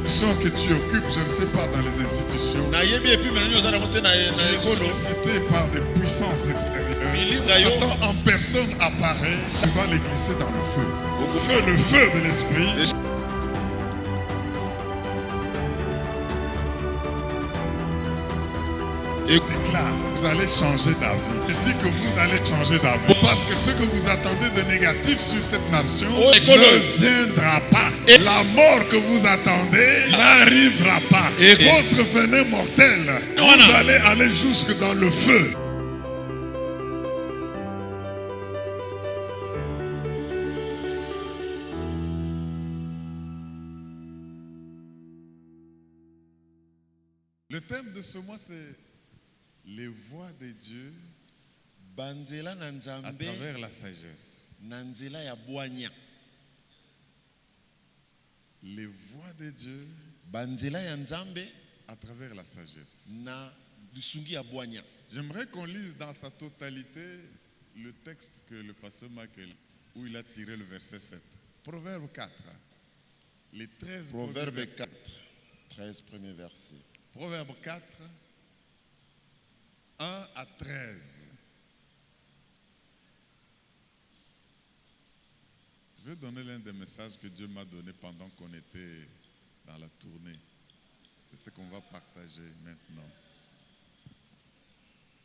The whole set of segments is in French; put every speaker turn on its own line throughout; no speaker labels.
Soit que tu occupes, je ne sais pas, dans les institutions, tu es sollicité par des puissances extérieures. Satan en personne apparaît, tu vas les glisser dans le feu. Le feu de l'esprit. Et déclare, vous allez changer d'avis. Je dis que vous allez changer d'avis. Parce que ce que vous attendez de négatif sur cette nation ne viendra pas. Et la mort que vous attendez n'arrivera pas. Et votre venin mortel, vous allez aller jusque dans le feu. Le thème de ce mois, c'est les voies de Dieu à travers la sagesse. Les voies de Dieu à travers la sagesse. J'aimerais qu'on lise dans sa totalité le texte que le pasteur Michael, où il a tiré le verset 7. Proverbe 4. Les 13
Proverbe
premiers
4, 13 premiers versets.
Proverbe 4, 1 à 13. Je vais donner l'un des messages que Dieu m'a donné pendant qu'on était dans la tournée. C'est ce qu'on va partager maintenant.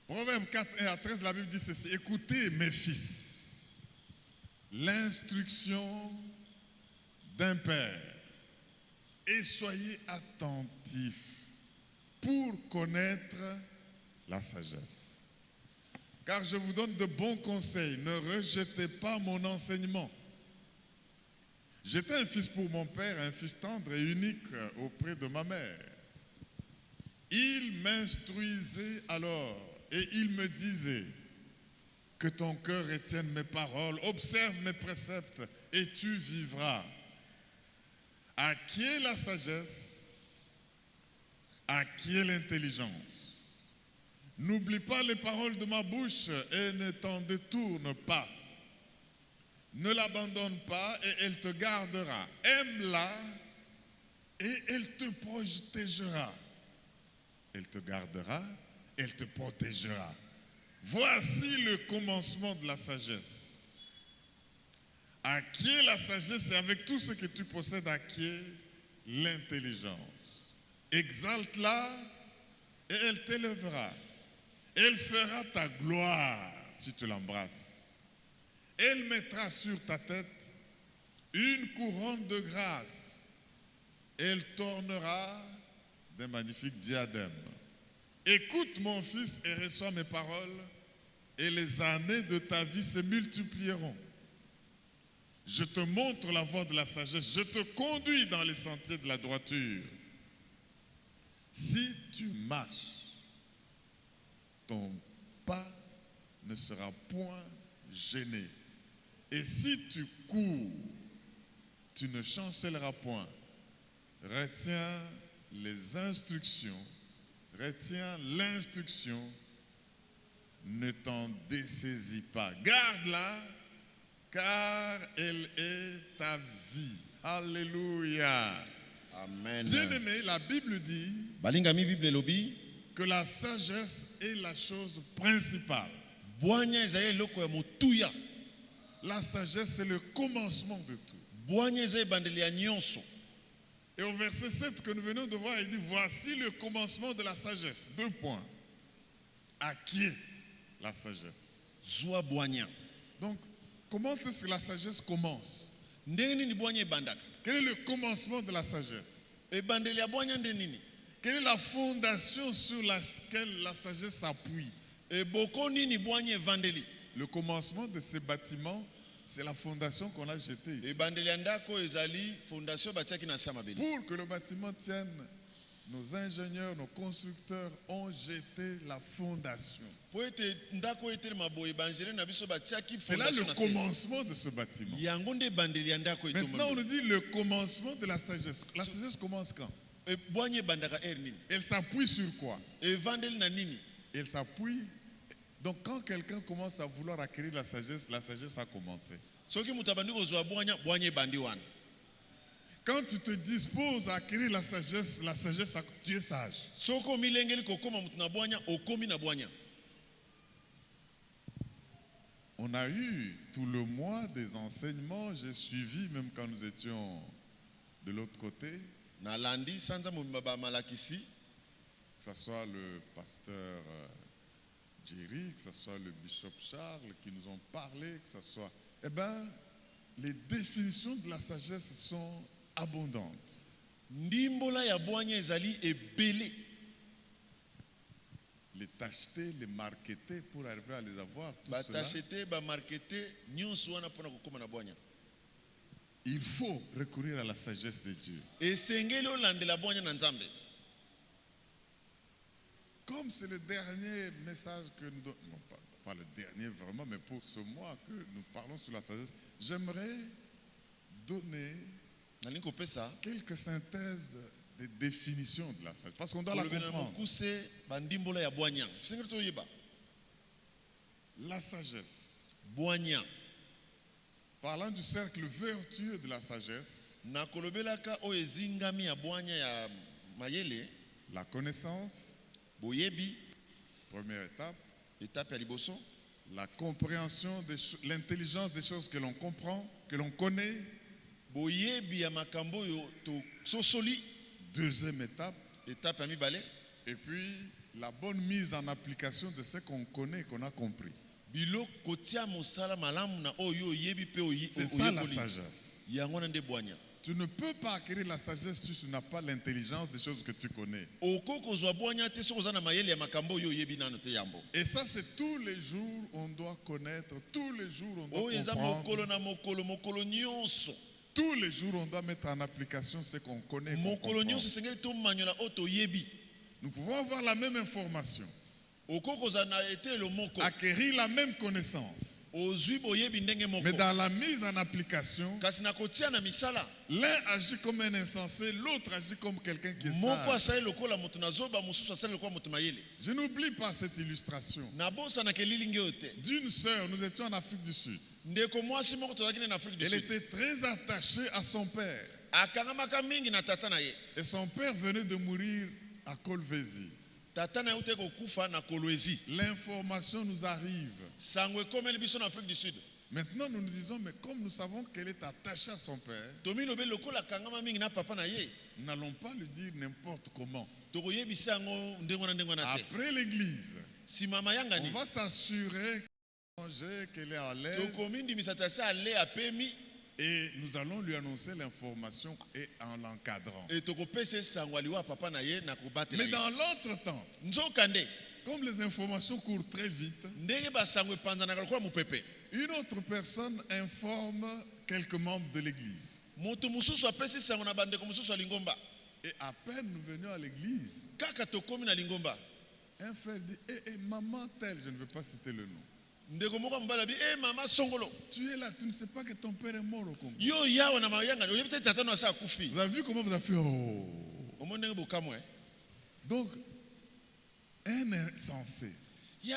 Proverbe 4, 1 à 13, la Bible dit ceci. Écoutez, mes fils, l'instruction d'un père et soyez attentifs pour connaître la sagesse. Car je vous donne de bons conseils. Ne rejetez pas mon enseignement. J'étais un fils pour mon père, un fils tendre et unique auprès de ma mère. Il m'instruisait alors et il me disait que ton cœur retienne mes paroles, observe mes préceptes et tu vivras. Acquiers la sagesse, acquiers l'intelligence. N'oublie pas les paroles de ma bouche et ne t'en détourne pas. Ne l'abandonne pas et elle te gardera. Aime-la et elle te protégera. Elle te gardera, elle te protégera. Voici le commencement de la sagesse. Acquiers la sagesse et avec tout ce que tu possèdes, acquiers l'intelligence. Exalte-la et elle t'élèvera. Elle fera ta gloire si tu l'embrasses. Elle mettra sur ta tête une couronne de grâce. Elle t'ornera d'un magnifique diadème. Écoute mon fils et reçois mes paroles et les années de ta vie se multiplieront. Je te montre la voie de la sagesse. Je te conduis dans les sentiers de la droiture. Si tu marches, ton pas ne sera point gêné. Et si tu cours, tu ne chancelleras point. Retiens les instructions, retiens l'instruction, ne t'en dessaisis pas. Garde-la, car elle est ta vie. Alléluia.
Amen.
Bien-aimé, la Bible dit que la sagesse est la chose principale. La sagesse, c'est le commencement de tout. Et au verset 7 que nous venons de voir, il dit, voici le commencement de la sagesse. 2 points. Acquiers la sagesse. Donc, comment est-ce que la sagesse commence? Quel est le commencement de la sagesse? Quelle est la fondation sur laquelle la sagesse s'appuie? Le commencement de ces bâtiments, c'est la fondation qu'on a jetée ici. Pour que le bâtiment tienne, nos ingénieurs, nos constructeurs ont jeté la fondation. C'est là le commencement de ce bâtiment. Maintenant, on nous dit le commencement de la sagesse. La sagesse commence quand? Elle s'appuie sur quoi? Elle s'appuie. Donc quand quelqu'un commence à vouloir acquérir la sagesse a commencé. Quand tu te disposes à acquérir la sagesse, tu es sage.
Soko milengeli kokoma mutu na bwanya, okomi na bwanya.
On a eu tout le mois des enseignements, j'ai suivi même quand nous étions de l'autre côté.
Na landi sanza mumba malakisi.
Que ce soit le pasteur Jerry, que ce soit le bishop Charles qui nous ont parlé, que ce soit... Eh bien, les définitions de la sagesse sont abondantes.
Ndimbola ya bwanya ezali ebele.
Les t'acheter, les marketer pour arriver à les avoir, tout
ba
cela.
t'acheter, ba marketer, nyonso wana pona kokoma na bwanya.
Il faut recourir à la sagesse de Dieu.
Esengeli olandela bwanya na Nzambe.
Comme c'est le dernier message que nous donnons, non pas le dernier vraiment, mais pour ce mois que nous parlons sur la sagesse, j'aimerais donner quelques synthèses des définitions de la sagesse, parce qu'on doit la comprendre. La sagesse, parlant du cercle vertueux de la sagesse, la connaissance, première étape, la compréhension, l'intelligence des choses que l'on comprend, que l'on connaît. Deuxième étape, et puis la bonne mise en application de ce qu'on connaît, qu'on a compris. C'est ça la sagesse. Tu ne peux pas acquérir la sagesse si tu n'as pas l'intelligence des choses que tu connais. Et ça, c'est tous les jours on doit connaître, tous les jours on doit comprendre. Tous les jours on doit mettre en application ce qu'on connaît. Nous pouvons avoir la même information, acquérir la même connaissance. Mais dans la mise en application, l'un agit comme un insensé, l'autre agit comme quelqu'un qui est sage. Je n'oublie pas cette illustration d'une sœur. Nous étions en Afrique du Sud. Elle était très attachée à son père. Et son père venait de mourir à Kolwezi. L'information nous arrive. Maintenant, nous nous disons, mais comme nous savons qu'elle est attachée à son père, nous n'allons pas lui dire n'importe comment. Après l'église, on va s'assurer qu'elle est à l'aise. Et nous allons lui annoncer l'information et en l'encadrant. Mais dans l'entretemps, comme les informations courent très vite, une autre personne informe quelques membres de l'église. Et à peine nous venions à l'église, un frère dit, maman telle, je ne veux pas citer le nom. Tu es là, tu ne sais pas que ton père est mort au Congo. Vous avez vu comment vous avez fait? Oh. Donc, un insensé. Et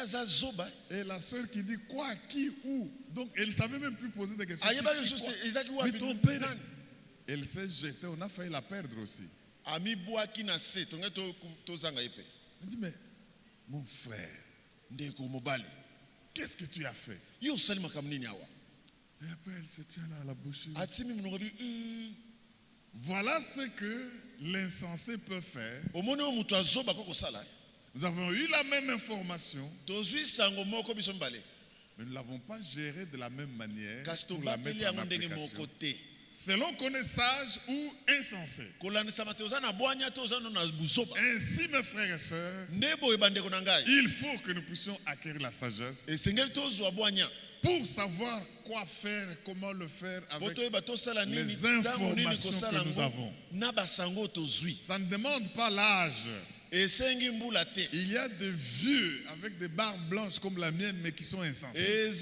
la soeur qui dit quoi, qui, où. Donc, elle ne savait même plus poser des questions. Mais ton père, elle s'est jetée, on a failli la perdre aussi. Elle dit, mais mon frère, qu'est-ce que tu as fait? Et après, elle se tient là à la bouche. Voilà ce que l'insensé peut faire. Nous avons eu la même information, mais nous ne l'avons pas gérée de la même manière pour la mettre en application. Selon qu'on est sage ou insensé. Ainsi, mes frères et sœurs, il faut que nous puissions acquérir la sagesse pour savoir quoi faire et comment le faire avec les informations que nous avons. Ça ne demande pas l'âge. Il y a des vieux avec des barbes blanches comme la mienne, mais qui sont insensés.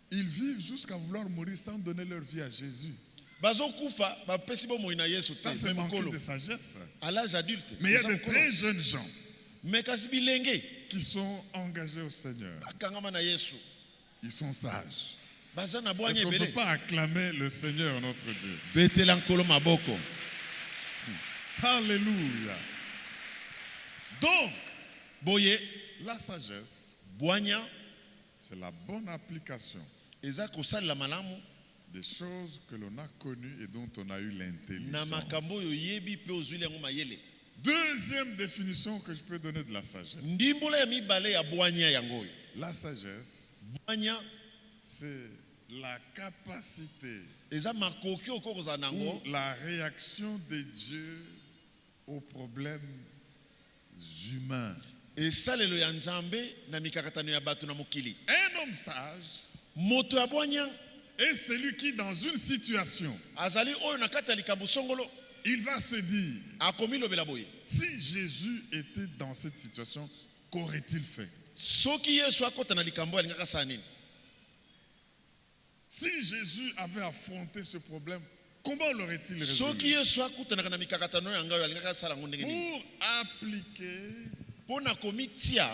Ils vivent jusqu'à vouloir mourir sans donner leur vie à Jésus. Ça, c'est manquer de sagesse. Mais il y a de très jeunes gens qui sont engagés au Seigneur. Ils sont sages.
baza na
Est-ce
bwanya
qu'on ne peut
ebele
pas acclamer le Seigneur notre Dieu?
betela nkolo maboko.
Alléluia. Donc,
Boye
la sagesse,
bwanya
c'est la bonne application
eza kosalela malamu
des choses que l'on a connues et dont on a eu
na
l'intelligence.
makambo oyo yebi pe ozwili yango mayele.
Deuxième définition que je peux donner de la sagesse.
Ndimbola ya mibale ya bwanya yango oyo.
La sagesse,
Bwanya
c'est la capacité
eza makoki okokozala
ou
nango
la réaction de Dieu aux problèmes humains.
esalelo ya nzambe na mikakatano ya bato na mokili.
Un homme sage
Moto ya bwanya
est celui qui, dans une situation,
azali oyo na kati ya likambo songolo
il va se dire,
akomi lobela boye.
si Jésus était dans cette situation, qu'aurait-il fait?
Soki Yesu akota na likambo alingaka sala nini?
Si Jésus avait affronté ce problème, comment l'aurait-il
Soki
résolu?
Yesu akutanaka na mikakatano ya ngayo alingaka sala ngo ndenge nini?
Pour appliquer
Pona komi tia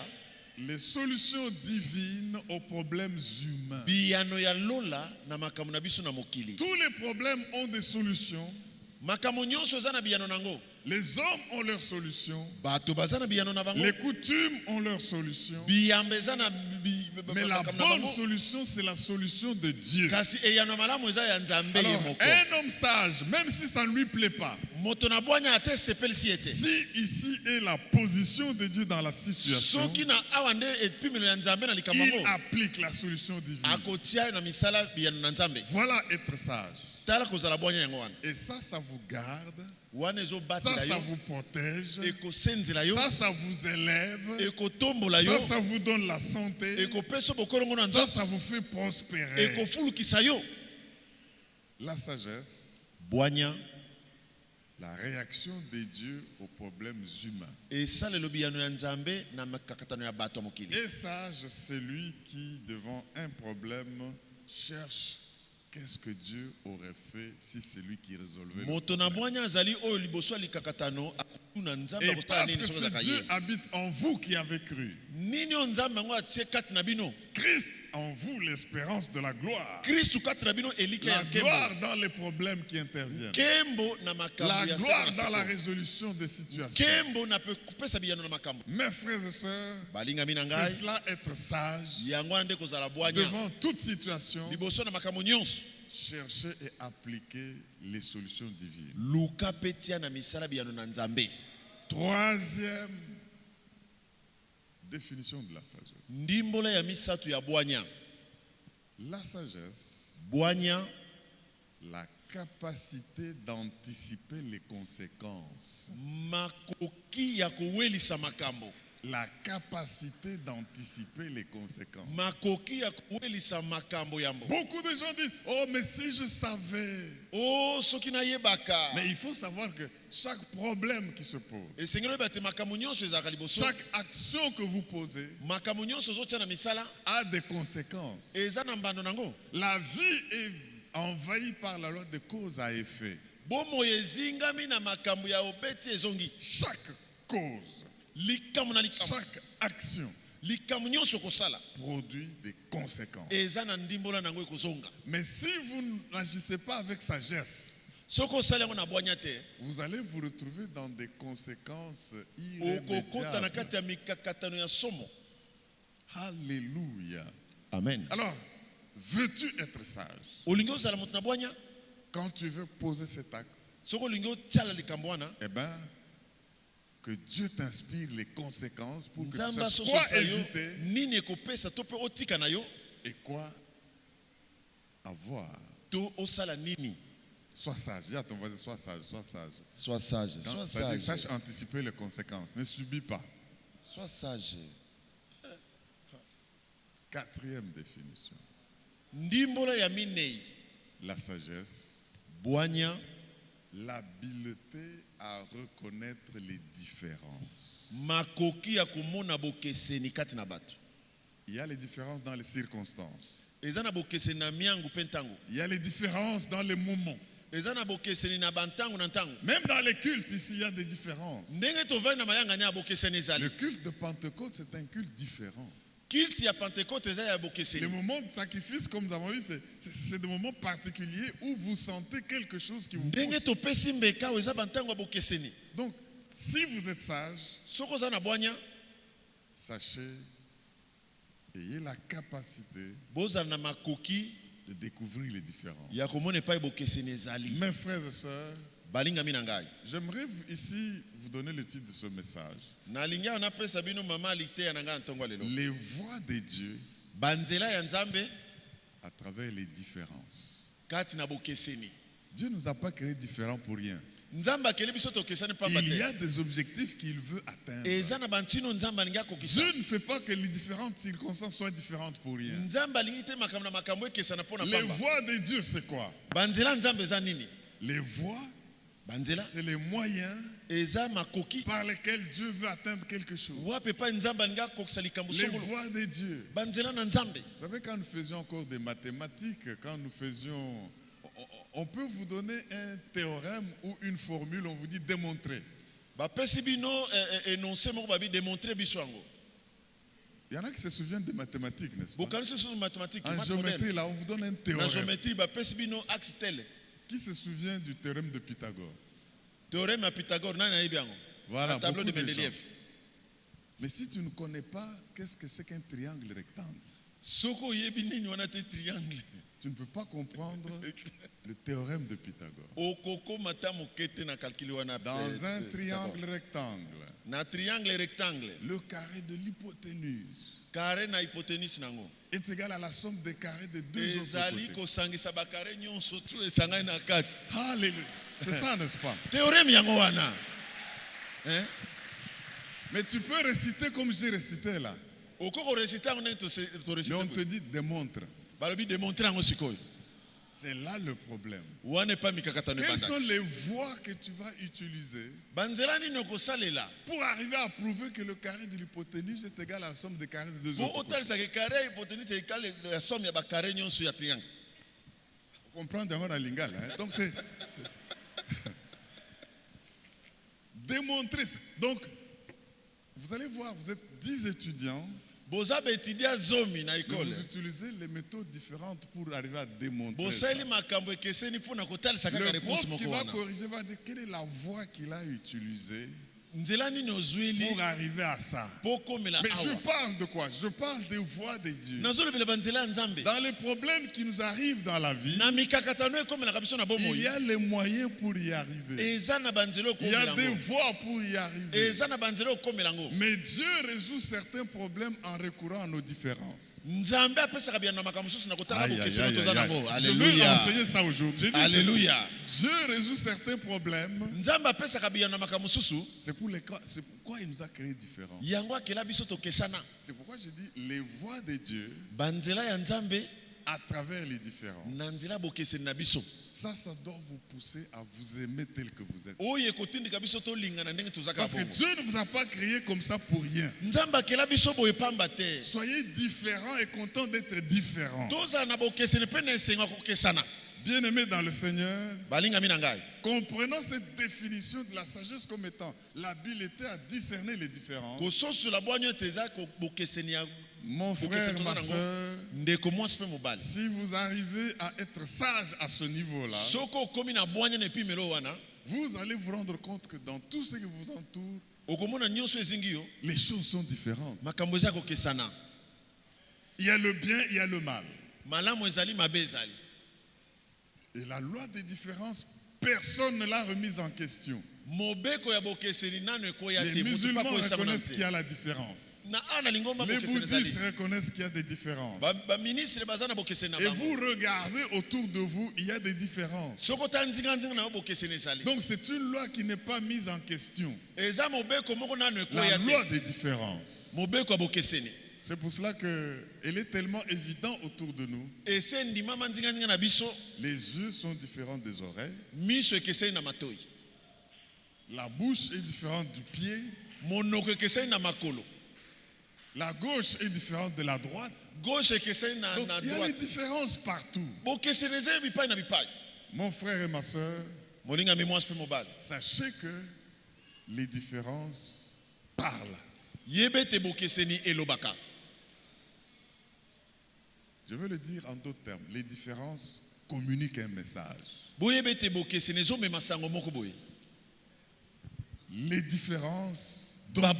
les solutions divines aux problèmes humains.
biyano ya lola na makambo na biso na mokili.
Tous les problèmes ont des solutions.
Makambo nyonso eza na biyano nango.
Les hommes ont leurs solutions.
Bato baza na biyano na bango.
Les coutumes ont leurs solutions.
Biyambe eza na
Mais la
makambo na
bonne
bango.
solution, c'est la solution de Dieu.
Kasi eyano malamu eza ya nzambe ye
Alors,
moko.
un homme sage, même si ça ne lui plaît pas,
Moto na bwanya ate sepelisi ete.
si ici est la position de Dieu dans la situation,
Soki na awa nde epimelo ya nzambe na likambo
il
yango.
applique la solution divine.
Akotia na misala biyano na nzambe.
Voilà être sage.
Tala kozala bwanya yango wana.
Et ça vous garde,
Wana ezobatela
ça
yo.
vous protège,
Ekosenzela yo.
ça vous élève,
Ekotombola yo.
ça vous donne la santé,
Ekopesa bokolongo na
ça
nzambe.
vous fait prospérer.
Ekofulukisa yo.
La sagesse,
Bwanya
la réaction de Dieu aux problèmes humains.
esalelo biyano ya nzambe na makakatano ya bato ya mokili.
Et sage, c'est lui qui, devant un problème, cherche qu'est-ce que Dieu aurait fait si c'est lui qui résolvait le
Moto na
problème.
bwanya azali oyo liboso ya likakatano akuna nzambe
Et
akosala
parce
nini
que
soki
c'est
azalaka
Dieu
ye.
habite en vous qui avez cru.
Nini oyo nzambe yango atie kati na bino.
Christ en vous, l'espérance de la gloire.
Kristu kati na bino elika
La
ya
gloire
nkembo.
dans les problèmes qui interviennent.
Kembo na
La
makambo ya
gloire
seko na
dans la
seko.
résolution des situations.
Kembo na kopesa biyano na makambo.
Mes frères et sœurs,
Balingami na
c'est
ngai
cela être sage
yango wana nde kozala bwanya.
devant toute situation.
Liboso na makambo nyonso.
Chercher et appliquer les solutions divines.
Luka pe tia na misala biyano na nzambe.
Troisième définition de la sagesse.
Ndimbola ya misato ya bwanya.
La sagesse,
Bwanya
la capacité d'anticiper les conséquences.
makoki ya kowelisa makambo.
La capacité d'anticiper les conséquences.
Makoki ya kowelisa makambo yambo.
Beaucoup de gens disent, oh mais si je savais.
Oh soki na yebaka.
Mais il faut savoir que chaque problème qui se pose,
Esengelo bate makambo nyonso ezalaka liboso.
chaque action que vous posez
Makambo nyonso ozotia na misala
a des conséquences.
eza na mbando nango.
La vie est envahie par la loi de cause à effet.
Bomo ezingami na makambo ya obeti ezongi.
Chaque cause,
Likambo na likambo.
chaque action
Likambo nyonso kosala
produit des conséquences.
eza na ndimbola nango ekozonga.
Mais si vous n'agissez pas avec sagesse,
Soko osala yango na bwanya te.
vous allez vous retrouver dans des conséquences
Okokota na
irrémédiables.
kati ya mikakatano ya somo.
Alléluia.
Amen.
Alors, veux-tu être sage?
Olingi ozala moto na bwanya.
Quand tu veux poser cet acte,
Soko olingi otiala likambo wana.
eh bien, que Dieu t'inspire les conséquences pour que tu
Nzamba
saches
soso
quoi
sayo
éviter
nini ekopesa to pe otika na yo
et quoi avoir.
to osala nini.
Sois sage. Dis à ton voisin, sois sage, sois sage.
Sois sage,
Quand ça dit, sache anticiper les conséquences. Ne subis pas.
Sois sage.
Quatrième définition.
Ndimbola ya minei.
La sagesse,
Bwanya
l'habileté à reconnaître les différences.
makoki ya komona bokeseni kati na bato.
Il y a les différences dans les circonstances.
Eza na bokeseni na miangu pe ntango.
Il y a les différences dans les moments.
Eza na bokeseni na bantango na ntango.
Même dans les cultes, ici, il y a des différences.
Ndenge tovali na mayanga ni abokeseni ezali.
Le culte de Pentecôte, c'est un culte différent.
Culte ya Pentecôte eza ya
Les
bokeseni.
moments de sacrifice, comme nous avons vu, c'est des moments particuliers où vous sentez quelque chose qui vous
Ndenge
pousse.
topesi mbeka oyo eza bantango ya bokeseni.
Donc, si vous êtes sage,
Soko oza na bwanya,
sachez, ayez la capacité
bozala na makoki
de découvrir les différences.
ya komona epai bokeseni ezali.
Mes frères et sœurs,
Balingami na ngai.
j'aimerais ici vous donner le titre de ce message.
Nalingi awa napesa bino mama aliteya na ngai ntongo ya lelo.
Les voies de Dieu
Banzela ya Nzambe
à travers les différences.
kati na bokeseni.
Dieu ne nous a pas créés différents pour rien.
Nzambe akeli biso tokesani pamba
Il y
te.
a des objectifs qu'il veut atteindre.
Eza na bantino Nzambe alingi akokisa.
Dieu ne fait pas que les différentes circonstances soient différentes pour rien.
Nzambe alingi te makambo na makambo ekesana mpo na
Les
pamba.
voies de Dieu, c'est quoi?
Banzela Nzambe eza nini?
Les voies,
Banzela
c'est les moyens
eza makoki
par lesquels Dieu veut atteindre quelque chose.
wapi epai Nzambe alingi akokisa likambo
Les
songolo.
voies de Dieu.
Banzela na Nzambe.
Vous savez, quand nous faisions encore des mathématiques, quand nous faisions... On peut vous donner un théorème ou une formule, on vous dit démontrer.
Bapesi bino énoncé moko babi démontrer biso yango.
Il y en a qui se souviennent des mathématiques, n'est-ce pas?
Bokanisi sur mathématiques,
En
math
géométrie,
moderne.
là, on vous donne un
Na
théorème.
géométrie bapesi bino axe tel.
Qui se souvient du théorème de Pythagore?
Théorème à Pythagore nani ayebi yango?
Voilà,
Un tableau de
beaucoup de gens.
Mendeleev.
Mais si tu ne connais pas, qu'est-ce que c'est qu'un triangle rectangle?
Soko yebi nini wana te triangle.
Tu ne peux pas comprendre le théorème de Pythagore.
Okoko mata mokete na calcul wana.
Dans un triangle rectangle,
Na triangle rectangle.
le carré de l'hypoténuse
Carré na hypoténuse nango.
est égal à la somme des carrés des deux autres
Ezali
côtés.
kosangisa bakare nyonso tu esangani na kati.
Alléluia. C'est ça, n'est-ce pas?
Théorème yango wana. Hein?
Mais tu peux réciter comme j'ai récité là.
Okoko réciter yango nani to
Mais on te
réciter.
dit démontre.
Balobi démontrer yango sikoyo.
C'est là le problème.
Wana pa mikakatano
Quelles
banda.
sont les voies que tu vas utiliser
Banzela nini okosalela?
pour arriver à prouver que le carré de l'hypoténuse est égal à la somme des carrés des deux
Po
autres côtés?
otalisaka carré ya hypoténuse ekale ya somme ya bakare nyonso ya triangle.
Comprendre encore la lingala. Hein? Donc c'est démontrer. Donc vous allez voir, vous êtes 10 étudiants,
Boza betudia zomi na
mais
école.
vous utilisez les méthodes différentes pour arriver à démontrer. Ça.
Bosali makambo ekeseni mpona kotalisa kaka
Le
réponse
prof qui
moko
va
wana.
corriger va dire quelle est la voie qu'il a utilisée
Nzela nini ozwili
pour arriver à ça.
po komela
Mais je
awa.
parle de quoi? Je parle des voies de Dieu.
Nazolobela banzela ya Nzambe.
Dans les problèmes qui nous arrivent dans la vie,
Na mikakatano ekomelaka biso na
il
bomoi.
y a les moyens pour y arriver.
Eza na banzela
Il y a
okomela
des
yango.
voies pour y arriver.
Eza na banzela okomela yango.
Mais Dieu résout certains problèmes en recourant à nos différences.
Nzambe apesaka bia na makambo mosusu na kotala
Aïe, aïe,
bokeseno
aïe,
toza
aïe,
nango.
aïe. Je veux
Alléluia.
enseigner ça aujourd'hui. J'ai dit
Alléluia.
ceci. Dieu résout certains problèmes.
Nzambe apesaka bia na makambo mosusu.
C'est pourquoi il nous a créés différents.
Yango akela biso tokesana.
C'est pourquoi j'ai dit les voies de Dieu
Banzela ya Nzambe
à travers les différences.
na nzela bokeseni na biso.
Ça doit vous pousser à vous aimer tel que vous êtes.
Oyo ekotindika biso tolingana ndenge tozaka
Parce que
bongo.
Dieu ne vous a pas créé comme ça pour rien.
Nzambe akela biso boye pamba te.
Soyez différents et contents d'être différents.
Tozala na bokeseni mpe na esengo ya kokesana.
Bien-aimés dans le Seigneur,
Balingami na ngai.
comprenons cette définition de la sagesse comme étant l'habileté à discerner les différences.
Kososola bwanyo ete eza bokeseni ya
Mon frère, ma soeur,
ndeko mwasi mpe mobali.
si vous arrivez à être sage à ce niveau-là,
Soko okomi na bwanya na epimelo wana,
vous allez vous rendre compte que dans tout ce qui vous entoure,
okomona nyonso ezingi yo,
les choses sont différentes.
makambo eza kokesana.
Il y a le bien, il y a le mal.
Malamu ezali mabe ezali.
Et la loi des différences, personne ne l'a remise en question.
Mobeko ya bokeseni nano ekoya
Les
te. Mutu pa
musulmans
koyesa
reconnaissent
te.
qu'il y a la différence.
Na ana lingomba
Les
bokeseni
bouddhistes
ezali.
reconnaissent qu'il y a des différences.
Ba ministre baza na bokeseni na
Et
bango.
vous regardez autour de vous, il y a des différences.
Soko ta nzinga nzinga na bokeseni ezali.
Donc c'est une loi qui n'est pas mise en question.
Eza mobeko moko nano
La
ekoya
loi
te.
des différences.
Mobeko ya bokeseni.
C'est pour cela qu'elle est tellement évidente autour de nous.
Ese ndima manzinga nzinga na biso,
Les yeux sont différents des oreilles.
miso ekeseni na matoi.
La bouche est différente du pied.
Monoko ekeseni na makolo.
La gauche est différente de la droite.
Gauche ekeseni na
Donc il y a
droite.
des différences partout.
Bokeseni eza bipai na bipai.
Mon frère et ma soeur,
Molinga mi mwasi mpe mobali.
sachez que les différences parlent.
Yebe te bokeseni elobaka.
Je veux le dire en d'autres termes. Les différences communiquent un message.
boyebete bokeseni zo mema sango moko boye.
Les différences
Ba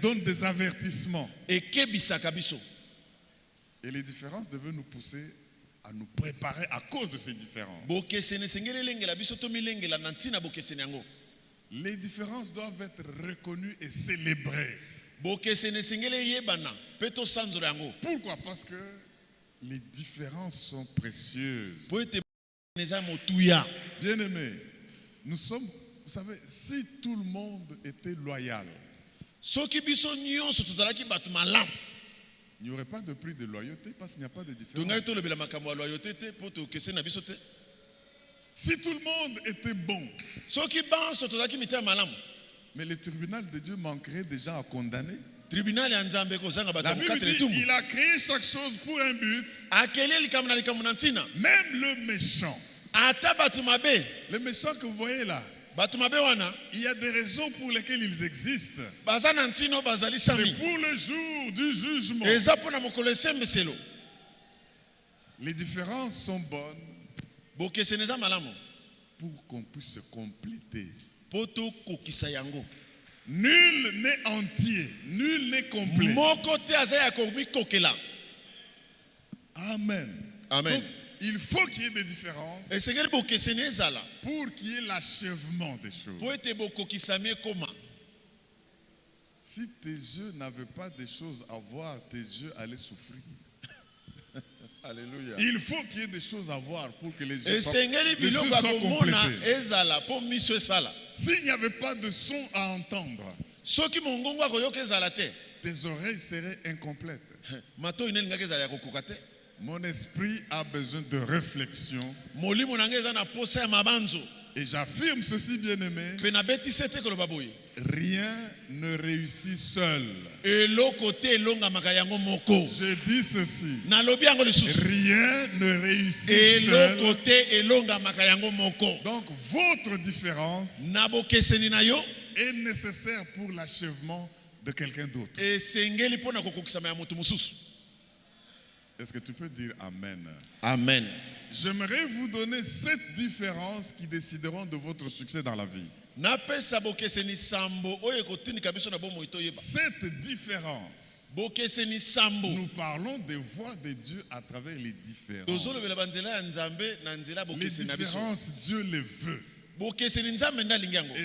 donnent des avertissements.
Ekebisaka biso.
Et les différences devaient nous pousser à nous préparer à cause de ces différences.
Bokeseni sengeli lengela biso to milengela na ntina bokeseni yango.
Les différences doivent être reconnues et célébrées.
Bokeseni sengeli yebana peto sanzoro yango.
Pourquoi? Parce que les différences sont précieuses. Bien-aimés, nous sommes, vous savez, si tout le monde était loyal, il n'y aurait pas de prix de loyauté parce qu'il n'y a pas de différence. Si tout le monde était bon, mais le tribunal de Dieu manquerait déjà à condamner. La Bible dit il a créé chaque chose pour un but. Même le méchant. Les méchants que vous voyez là, il y a des raisons pour lesquelles ils existent. C'est pour le jour du jugement. Les différences sont bonnes pour qu'on puisse se compléter. Nul n'est entier, nul n'est complet. Amen.
Amen.
Donc, il faut qu'il y ait des différences pour qu'il y ait l'achèvement des choses. Si tes yeux n'avaient pas des choses à voir, tes yeux allaient souffrir. Alléluia. Il faut qu'il y ait des choses à voir pour que les yeux soient complétés. S'il n'y avait pas de son à entendre, tes oreilles seraient incomplètes. Mon esprit a besoin de réflexion. Et j'affirme ceci, bien-aimé. Rien ne réussit seul. Je dis ceci. Rien ne réussit seul. Donc votre différence est nécessaire pour l'achèvement de quelqu'un d'autre. Est-ce que tu peux dire Amen?
Amen.
J'aimerais vous donner 7 différences qui décideront de votre succès dans la vie. 7 différences. Nous parlons des voies de Dieu à travers les différences. Les différences, Dieu les veut. Et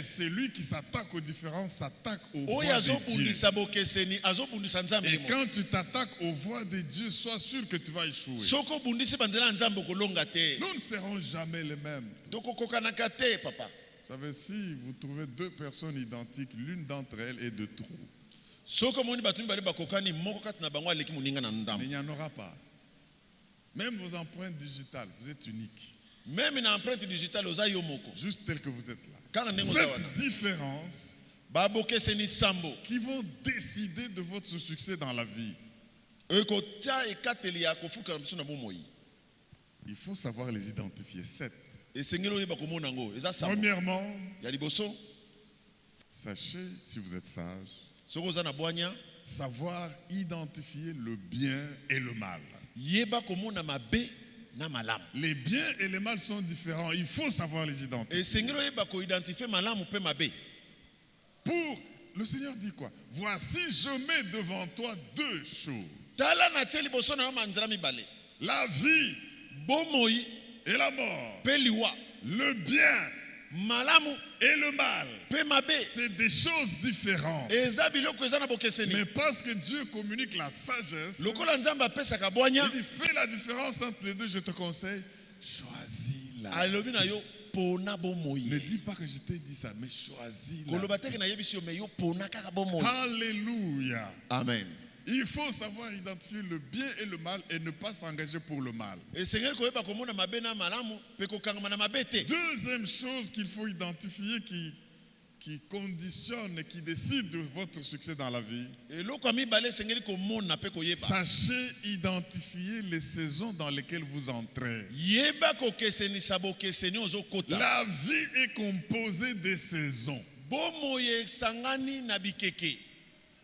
celui qui s'attaque aux différences s'attaque aux voies de Dieu. Et quand tu t'attaques aux voies de Dieu, sois sûr que tu vas échouer. Nous ne serons jamais les mêmes. Vous savez, si vous trouvez 2 personnes identiques, l'une d'entre elles est de trop. Il n'y en aura pas. Même vos empreintes digitales, vous êtes uniques.
Même une empreinte digitale aux ayomoko.
Juste tel que vous êtes là. Cette différence qui vont décider de votre succès dans la vie. Il faut savoir les identifier. 7. Premièrement, sachez, si vous êtes sage, savoir identifier le bien et le mal. Les biens et les mal sont différents. Il faut savoir les identifier. Pour le Seigneur dit quoi? Voici, je mets devant toi 2 choses. La vie et la mort. Le bien et le mal. C'est des choses différentes. Mais parce que Dieu communique la sagesse, il dit fais la différence entre les deux, je te conseille, choisis-la. Ne dis pas que je t'ai dit ça, mais choisis-la. Alléluia.
Amen.
Il faut savoir identifier le bien et le mal et ne pas s'engager pour le mal. Deuxième chose qu'il faut identifier qui conditionne et qui décide de votre succès dans la vie. Sachez identifier les saisons dans lesquelles vous entrez. La vie est composée des saisons.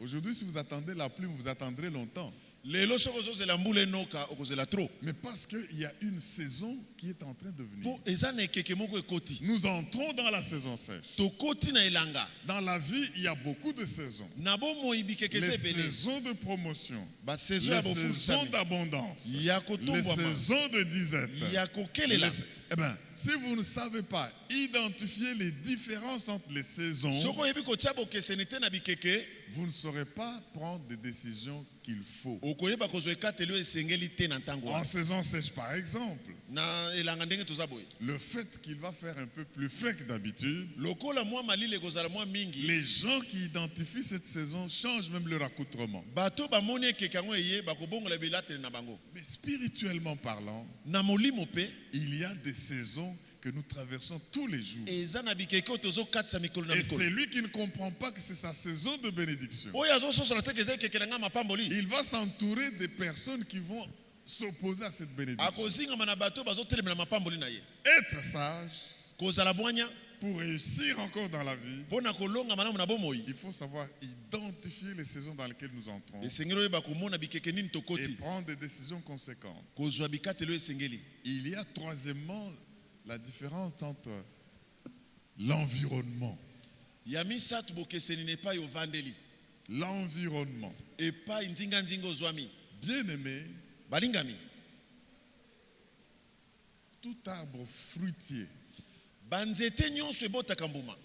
Aujourd'hui, si vous attendez la pluie, vous attendrez longtemps.
lelo soko ozozela mbula enoka okozela trop.
Mais parce qu'il y a une saison qui est en train de venir.
Po eza na ekeke moko ekoti.
Nous entrons dans la saison sèche.
Tokoti na elanga.
Dans la vie, il y a beaucoup de saisons.
Na bomoi bikeke
Les
sebele.
saisons de promotion,
Ba saison
les
ya bofusa.
saisons d'abondance,
Ya
les
kotombwa ma.
saisons de disette.
Ya kokelela.
Eh bien, si vous ne savez pas identifier les différences entre les saisons,
Soko yebi kotia bokeseni te na bikeke.
vous ne saurez pas prendre des décisions qu'il faut.
Okoyeba kozwa ekatelo esengeli te na ntango.
En saison sèche, par exemple,
Na elanga ndenge toza boye.
le fait qu'il va faire un peu plus frais que d'habitude,
Lokola mwa malile kozala mwa mingi.
les gens qui identifient cette saison changent même leur accoutrement.
Bato bamoni ekeke yango eye bakobongola bilateli na bango.
Mais spirituellement parlant,
Na molimo pe
il y a des saisons que nous traversons tous les jours.
eza na bikeke oyo tozokatisa mikolo na
Et
mikolo.
celui qui ne comprend pas que c'est sa saison de bénédiction,
Oyo azososola te eza ekeke na nga mapamboli.
il va s'entourer des personnes qui vont s'opposer à cette bénédiction.
Akozingama na bato bazotelemela mapamboli na ye.
Être sage,
Kozala bwanya
pour réussir encore dans la vie,
mpo na kolonga malamu na bomoi.
il faut savoir identifier les saisons dans lesquelles nous entrons
Esengeli oyeba komona bikeke nini
et
tokoti.
prendre des décisions conséquentes.
Kozwa bikatelo esengeli.
Il y a troisièmement la différence entre l'environnement.
Ya misato bokeseni na epai ovandeli.
L'environnement.
Epai ndinga ozwami.
Bien-aimé,
Balingami.
tout arbre fruitier
Banzete nyonso ebotaka mbuma.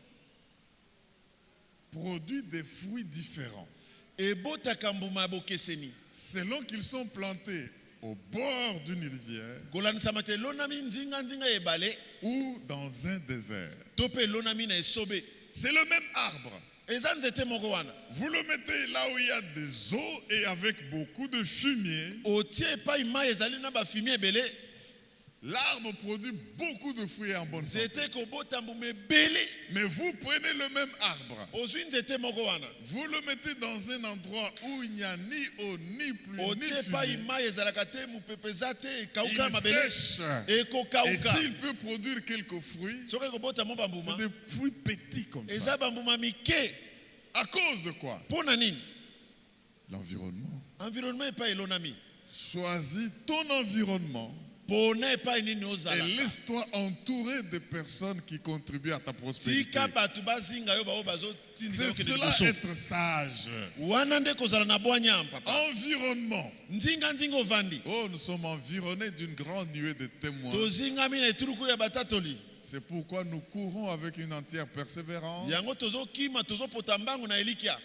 produit des fruits différents
Ebotaka mbuma ya bokeseni.
selon qu'ils sont plantés au bord d'une rivière
Kolanisama te lonami ndinga ebale
ou dans un désert.
to pe lonami na esobe.
C'est le même arbre.
Eza nzete moko wana.
Vous le mettez là où il y a des eaux et avec beaucoup de fumier.
Otie epai mai ezali na bafimi ebele.
L'arbre produit beaucoup de fruits en bonne santé.
Nzete kobota mbuma ebele.
Mais vous prenez le même arbre.
Ozwi nzete moko wana.
Vous le mettez dans un endroit où il n'y a ni eau, ni pluie, ni
Otie epai
fumier.
mai ezalaka te mopepe eza te
Il
ekauka mabele.
sèche.
Ekokauka.
Et s'il peut produire quelques fruits,
Soki ekobota mo
c'est
bambuma.
des fruits petits comme ça.
Eza bambuma mike.
À cause de quoi?
Mpo na nini?
L'environnement.
Environnement epai elonami.
Choisis ton environnement
Pona epai nini
et
ozalaka.
laisse-toi entourer des personnes qui contribuent à ta prospérité.
Tika bato bazinga yo bao bazotindika yo
C'est
kende
cela
liboso.
être sage.
Wana nde kozala na bwanya papa.
Environnement.
Ndinga ovandi.
Oh, nous sommes environnés d'une grande nuée de témoins.
Tozingami na eturuku ya batatoli.
C'est pourquoi nous courons avec une entière persévérance
Yango tozokima tozopota mbangu na elikia.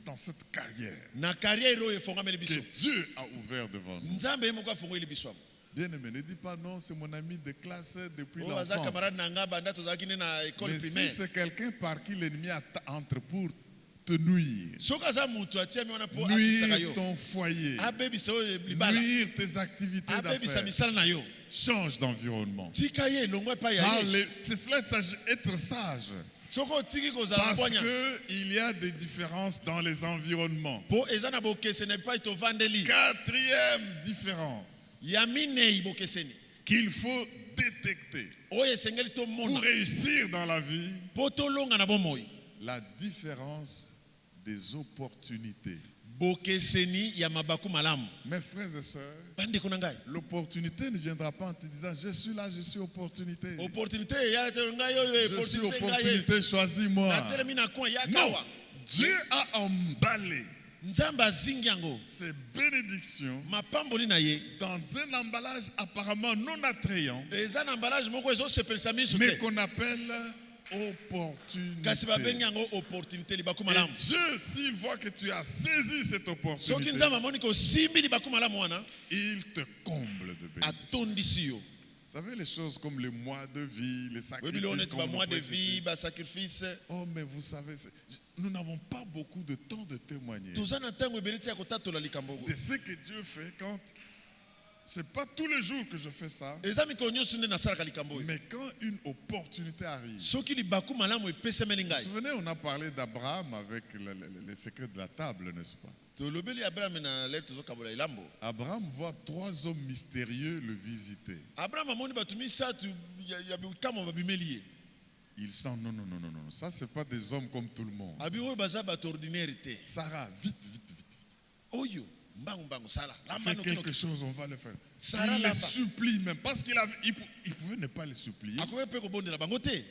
dans cette carrière
Na carrière oyo efongameli
que
biso.
Dieu a ouvert devant nous.
Nzambe ye moko afongoli biso.
Bien-aimé, ne dis pas non, c'est mon ami de classe depuis
Oyo baza
l'enfance.
camarade na nga banda tozalaki ne na école
Mais si
primaire.
c'est quelqu'un par qui l'ennemi entre pour te nuire,
Soki aza mutu atiami wana po
nuire
abebisaka yo.
ton foyer,
Abebisa oyo libala.
nuire tes activités
Abebisa
d'affaires,
misala na yo.
change d'environnement.
Tika ye elongo epai ya ye.
C'est cela être sage.
Soki otiki kozala na
Parce
bwanya.
qu'il y a des différences dans les environnements.
Po eza na bokeseni epai tovandeli.
Quatrième différence
Ya minei bokeseni.
qu'il faut détecter
Oyo esengeli
pour
tomona.
réussir dans la vie,
Po tolonga na bomoi.
la différence des opportunités.
Bokeseni ya mabaku malamu.
Mes frères et sœurs,
Bandeko na ngai.
l'opportunité ne viendra pas en te disant je suis là, je suis opportunité.
Opportunité ya te ngai oyo
Je suis
opportunité ngai.
opportunité, choisis-moi.
Natelemi na coin ya
Non,
kawa.
Dieu a emballé
Nzambe azingi yango.
ces bénédictions
Mapamboli na ye.
dans un emballage apparemment non attrayant,
Eza na emballage moko ezosepelisa miso
mais
te.
qu'on appelle opportunité.
Kasi babengi yango opportunité libaku
Et
malamu.
Dieu, s'il voit que tu as saisi cette
Soki
opportunité,
nzambe amoni kosimbi libaku malamu wana,
il te comble de bénédictions.
atondisi yo.
Vous savez, les choses comme les mois de vie, les
Webi leo
sacrifices,
neti
comme
ba
nous
mois de
prêchons
vie,
ici.
ba sacrifice.
Oh, mais vous savez, nous n'avons pas beaucoup de temps de témoigner
Toza na ntango ebele te ya kotatola likambo ogo.
de ce que Dieu fait quand... C'est pas tous les jours que je fais ça,
Eza mikolo nyonso nde nasalaka likambo oyo.
mais quand une opportunité arrive.
Soki libaku malamu epesemeli
Vous vous
ngai.
souvenez, on a parlé d'Abraham avec les secrets de la table, n'est-ce pas?
Tolobeli Abraham na lelo tozokabola elambo.
Abraham voit trois hommes mystérieux le visiter.
Abraham amoni bato misatu ya bikamwa babimeli ye.
Il sent non, non, non, non, non, ça c'est pas des hommes comme tout le monde.
Abi oyo baza bato ordinaire te.
Sarah, vite, vite, vite, vite.
Oyo Mbangu mbangu sala.
Fais quelque chose, on va le faire.
Sarah
Il les
Lamba.
supplie même, parce il pouvait ne pas les supplier,
Akoke pe ko bondela bango te.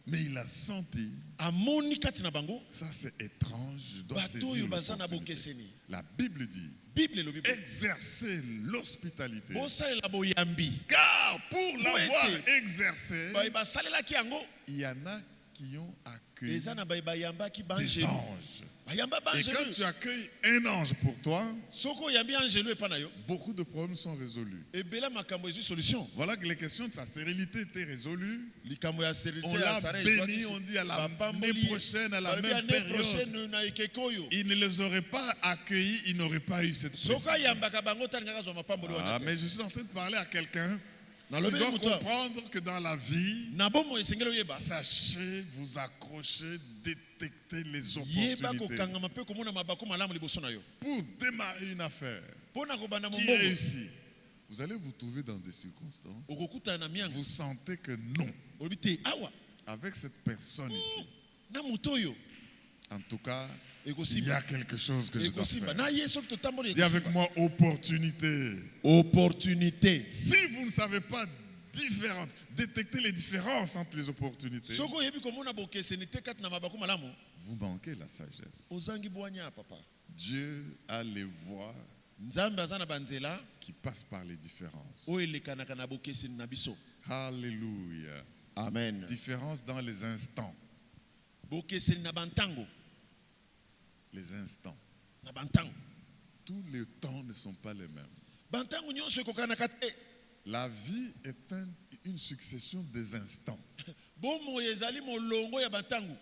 mais il a senti,
Amoni kati na bango.
ça c'est étrange, je dois
Bato
saisir
yo baza na
l'opportunité.
bokeseni.
La Bible dit,
Bible lo Bible.
exercer l'hospitalité.
Bosalela boyambi.
Car pour l'avoir
Poete.
exercé,
Bayi basalelaki yango.
il y en a qui ont accueilli
Eza na bayi bayambaki
des
banjelu.
anges.
Bayamba
Et quand
banjelu.
tu accueilles un ange pour toi,
Soko yambi angelu epa na yo.
beaucoup de problèmes sont résolus.
Ebela makambo ezwi solution.
Voilà que les questions de sa stérilité étaient résolues.
Likambo ya sérénité
On
ya
l'a
Sarah
béni, on dit à l'année prochaine, à la même période.
prochaine na ikekoyo.
Il ne les aurait pas accueillis, il n'aurait pas eu cette
Soka
précision.
yambaka bango tani kaka zo mapamboli
Ah,
wana.
mais je suis en train de parler à quelqu'un.
Na
Tu
lobe
dois
muto.
comprendre que dans la vie,
Na bomo esengelo yeba.
sachez vous accrocher, détecter les
Yeba ko
opportunités
kangama pe ko mona mabako malamu liboso na yo.
pour démarrer une affaire
Pona ko bana
qui
mombongo.
réussit. Vous allez vous trouver dans des circonstances.
Okokuta na mianga.
Vous sentez que non,
Olbite awa.
avec cette personne ici.
Na mutoyo.
En tout cas, il y
Ekosimba.
a quelque chose que je dois
Ekosimba.
faire.
Na yeso to tamboli.
Dis avec moi, opportunité.
Opportunité.
Si vous ne savez pas détecter les différences entre les opportunités,
Soko yebi ko mona bokeseni te kati na mabako malamu.
vous manquez la sagesse.
Ozangi bwanya papa.
Dieu a les voies
Nzambe azana banzela.
qui passent par les différences.
Oyo elekanaka na bokeseni na biso.
Alléluia.
Amen.
Différence dans les instants.
Bokeseni na bantango.
Les instants.
Na bantango.
Tous les temps ne sont pas les mêmes.
Bantango nyonso ekokanaka te.
La vie est une succession des instants.
Bomo ezali molongo ya bantango.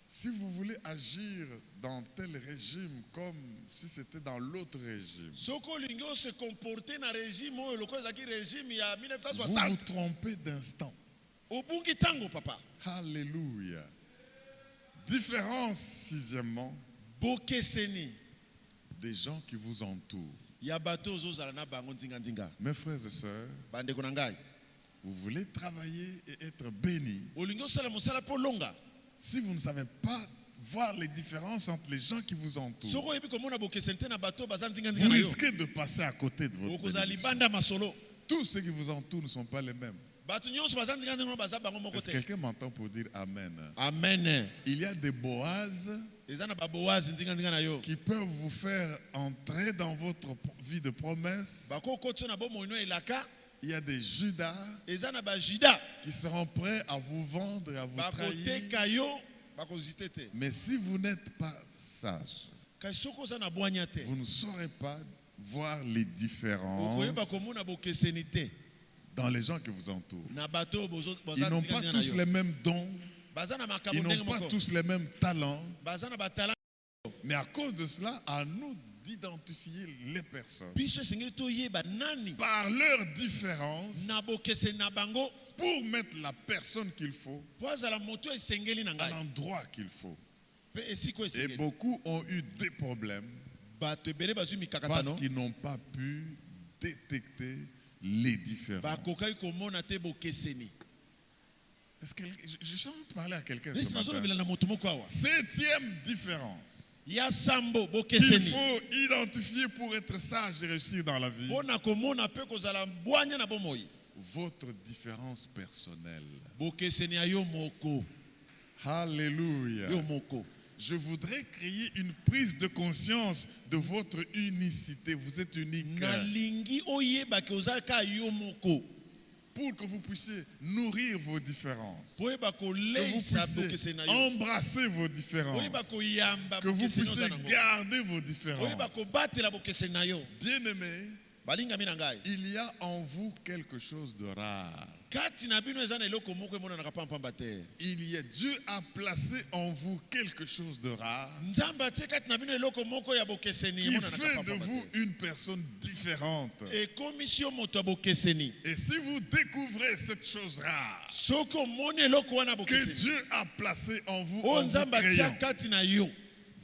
Si vous voulez agir dans tel régime comme si c'était dans l'autre régime,
Soko lingo se comporter na régime oyo loko ezaki régime ya
vous
1960.
vous trompez d'instant.
Obungi tango papa.
Alléluia. Différence, sixièmement,
Bokeseni
des gens qui vous entourent.
ya bato ozozala na bango nzinga nzinga.
Mes frères et sœurs,
Bandeko na ngai.
vous voulez travailler et être bénis.
Olingi osala mosala po longa.
Si vous ne savez pas voir les différences entre les gens qui vous entourent,
Soko yebi komona bokeseni te na bato baza nzinga
vous
nzinga na yo.
risquez de passer à côté de votre
Okozala
bénédiction.
libanda masolo.
Tous ceux qui vous entourent ne sont pas les mêmes.
Bato nyonso baza nzinga nzinga baza bango moko
Est-ce que
te.
quelqu'un m'entend pour dire Amen?
Amen.
Il y a des Boaz
Eza na baboazi nzinga nzinga na yo.
qui peuvent vous faire entrer dans votre vie de promesse.
Bako kotso na bomo ino elaka.
Il y a des Judas
Eza na bajida.
qui seront prêts à vous vendre et à vous
Bako
trahir.
teka yo. Bako zite te.
Mais si vous n'êtes pas sage,
Kai soko za na bwanya te.
vous ne saurez pas voir les différences
Okoyeba komona bokeseni te.
dans les gens qui vous entourent.
Na bato bozo
Ils
baza
n'ont
nzinga
pas
nzinga na
tous
yo.
les mêmes dons,
Baza na makambo
ils
ndenge
n'ont pas
moko.
tous les mêmes talents,
Baza na batala.
mais à cause de cela, à nous d'identifier les personnes
Biso esengeli toyeba nani.
par leurs différences
Na bokeseni na bango.
pour mettre la personne qu'il faut
Po azala moto esengeli na
à
ngai.
l'endroit qu'il faut.
Pe esiko
Et
esengeli.
beaucoup ont eu des problèmes
Bato ebele bazwi
parce
mikakatano.
qu'ils n'ont pas pu détecter les différences.
Bakokaki komona te bokeseni.
Est-ce que je suis en train de parler à quelqu'un ce
Esi
matin?
nazolobela na moto moko awa.
Septième différence
Ya sambo
qu'il
bokeseni.
faut identifier pour être sage et réussir dans la vie.
Pona komona pe kozala bwanya na bomoi.
Votre différence personnelle.
Bokeseni ya yo moko.
Alléluia.
Yo moko.
Je voudrais créer une prise de conscience de votre unicité. Vous êtes unique.
Nalingi oyeba ke ozalaka yo moko.
Pour que vous puissiez nourrir vos différences.
Po yeba
Que
koleisa
vous
bokeseni
puissiez
na yo.
embrasser vos différences.
Po yeba koyamba
Que vous
bokeseni
puissiez
ozala nango.
garder vos
Po yeba
différences.
kobatela bokeseni na yo.
Bien-aimés,
Balingami na ngai.
il y a en vous quelque chose de rare.
Kati na bino eza na eloko moko emonanaka pampamba te.
Dieu a placé en vous quelque chose de rare
Nzambe atie kati na bino eloko moko ya bokeseni
qui
emonanaka
fait de
pampamba
vous
te.
une personne différente.
Ekomisi yo moto ya bokeseni.
Et si vous découvrez cette chose rare
Soki omoni eloko wana
que
bokeseni.
Dieu a placé en vous,
Oyo
en vous
Nzambe atia
créant,
kati na yo.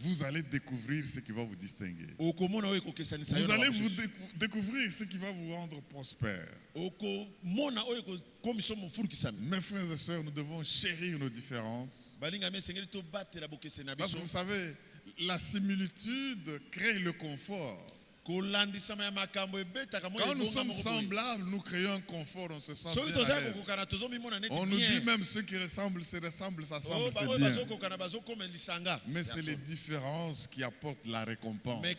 vous allez découvrir ce qui va vous distinguer.
Okomona oyo ekokesanisa yo
Vous
na
allez
bamosusu.
vous découvrir ce qui va vous rendre prospère.
Okomona oyo ekokomisa mofurukisami.
Mes frères et sœurs, nous devons chérir nos différences.
Balingami esengeli tobatela bokeseni na
Parce
biso.
que vous savez, la similitude crée le confort. Quand nous sommes semblables, nous créons un confort, on se sent bien à l'aise. On nous dit même ceux qui ressemblent, ça semble, c'est bien. Mais c'est les différences qui apportent la récompense. Dis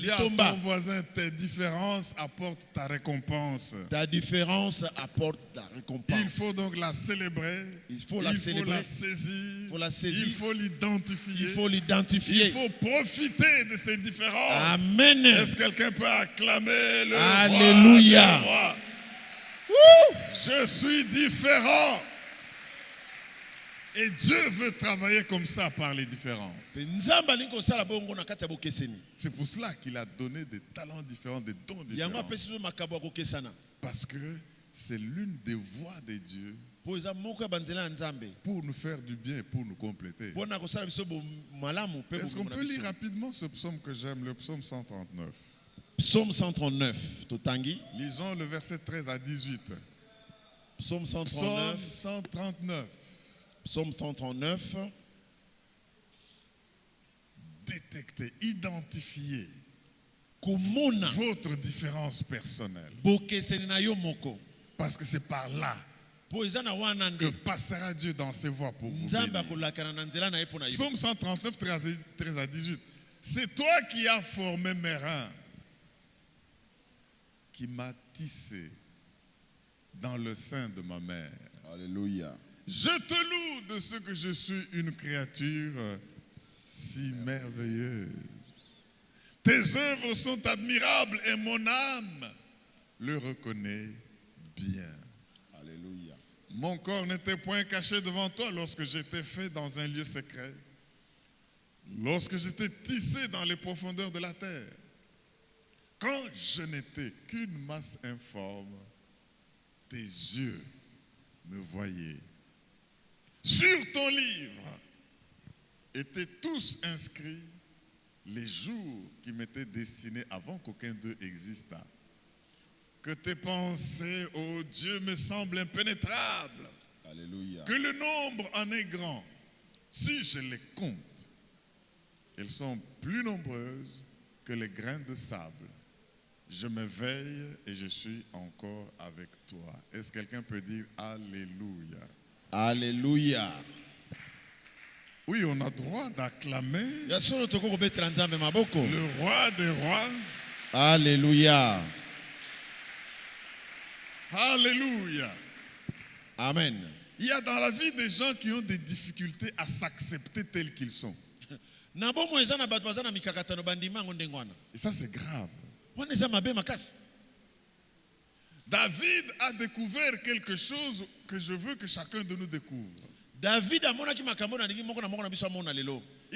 à ton voisin, tes différences apportent ta récompense.
Ta différence apporte la récompense.
Il faut donc la célébrer.
Il faut la
saisir.
saisir.
Il faut l'identifier.
Il faut l'identifier.
Il faut profiter de ces différences.
Amen.
Est-ce que quelqu'un peut acclamer le
Alléluia.
roi? Je suis différent. Et Dieu veut travailler comme ça par les différences. C'est pour cela qu'il a donné des talents différents, des dons différents. Parce que c'est l'une des voies de Dieu pour nous faire du bien et pour nous compléter. Est-ce qu'on peut lire rapidement ce psaume que j'aime, le psaume 139?
Psaume 139. Totangi.
Lisons le verset 13 à 18.
Psaume 139.
Psaume 139.
Psaume 139.
Détectez, identifiez
Kumuna.
votre différence personnelle. Parce que c'est par là que passera Dieu dans ses voies pour vous bénir. Psaume 139, 13 à 18. C'est toi qui as formé mes reins, qui m'as tissé dans le sein de ma mère.
Alléluia.
Je te loue de ce que je suis une créature si merveilleuse. Tes œuvres sont admirables et mon âme le reconnaît bien.
Alléluia.
Mon corps n'était point caché devant toi lorsque j'étais fait dans un lieu secret, lorsque j'étais tissé dans les profondeurs de la terre. Quand je n'étais qu'une masse informe, tes yeux me voyaient. Sur ton livre étaient tous inscrits les jours qui m'étaient destinés avant qu'aucun d'eux existât. Que tes pensées, ô Dieu, me semblent impénétrables.
Alléluia.
Que le nombre en est grand. Si je les compte, elles sont plus nombreuses que les grains de sable. Je me veille et je suis encore avec toi. Est-ce que quelqu'un peut dire Alléluia?
Alléluia.
Oui, on a droit d'acclamer
le
le roi des rois.
Alléluia.
Alléluia.
Amen.
Il y a dans la vie des gens qui ont des difficultés à s'accepter tels qu'ils sont. Et ça, c'est grave. David a découvert quelque chose que je veux que chacun de nous découvre. Il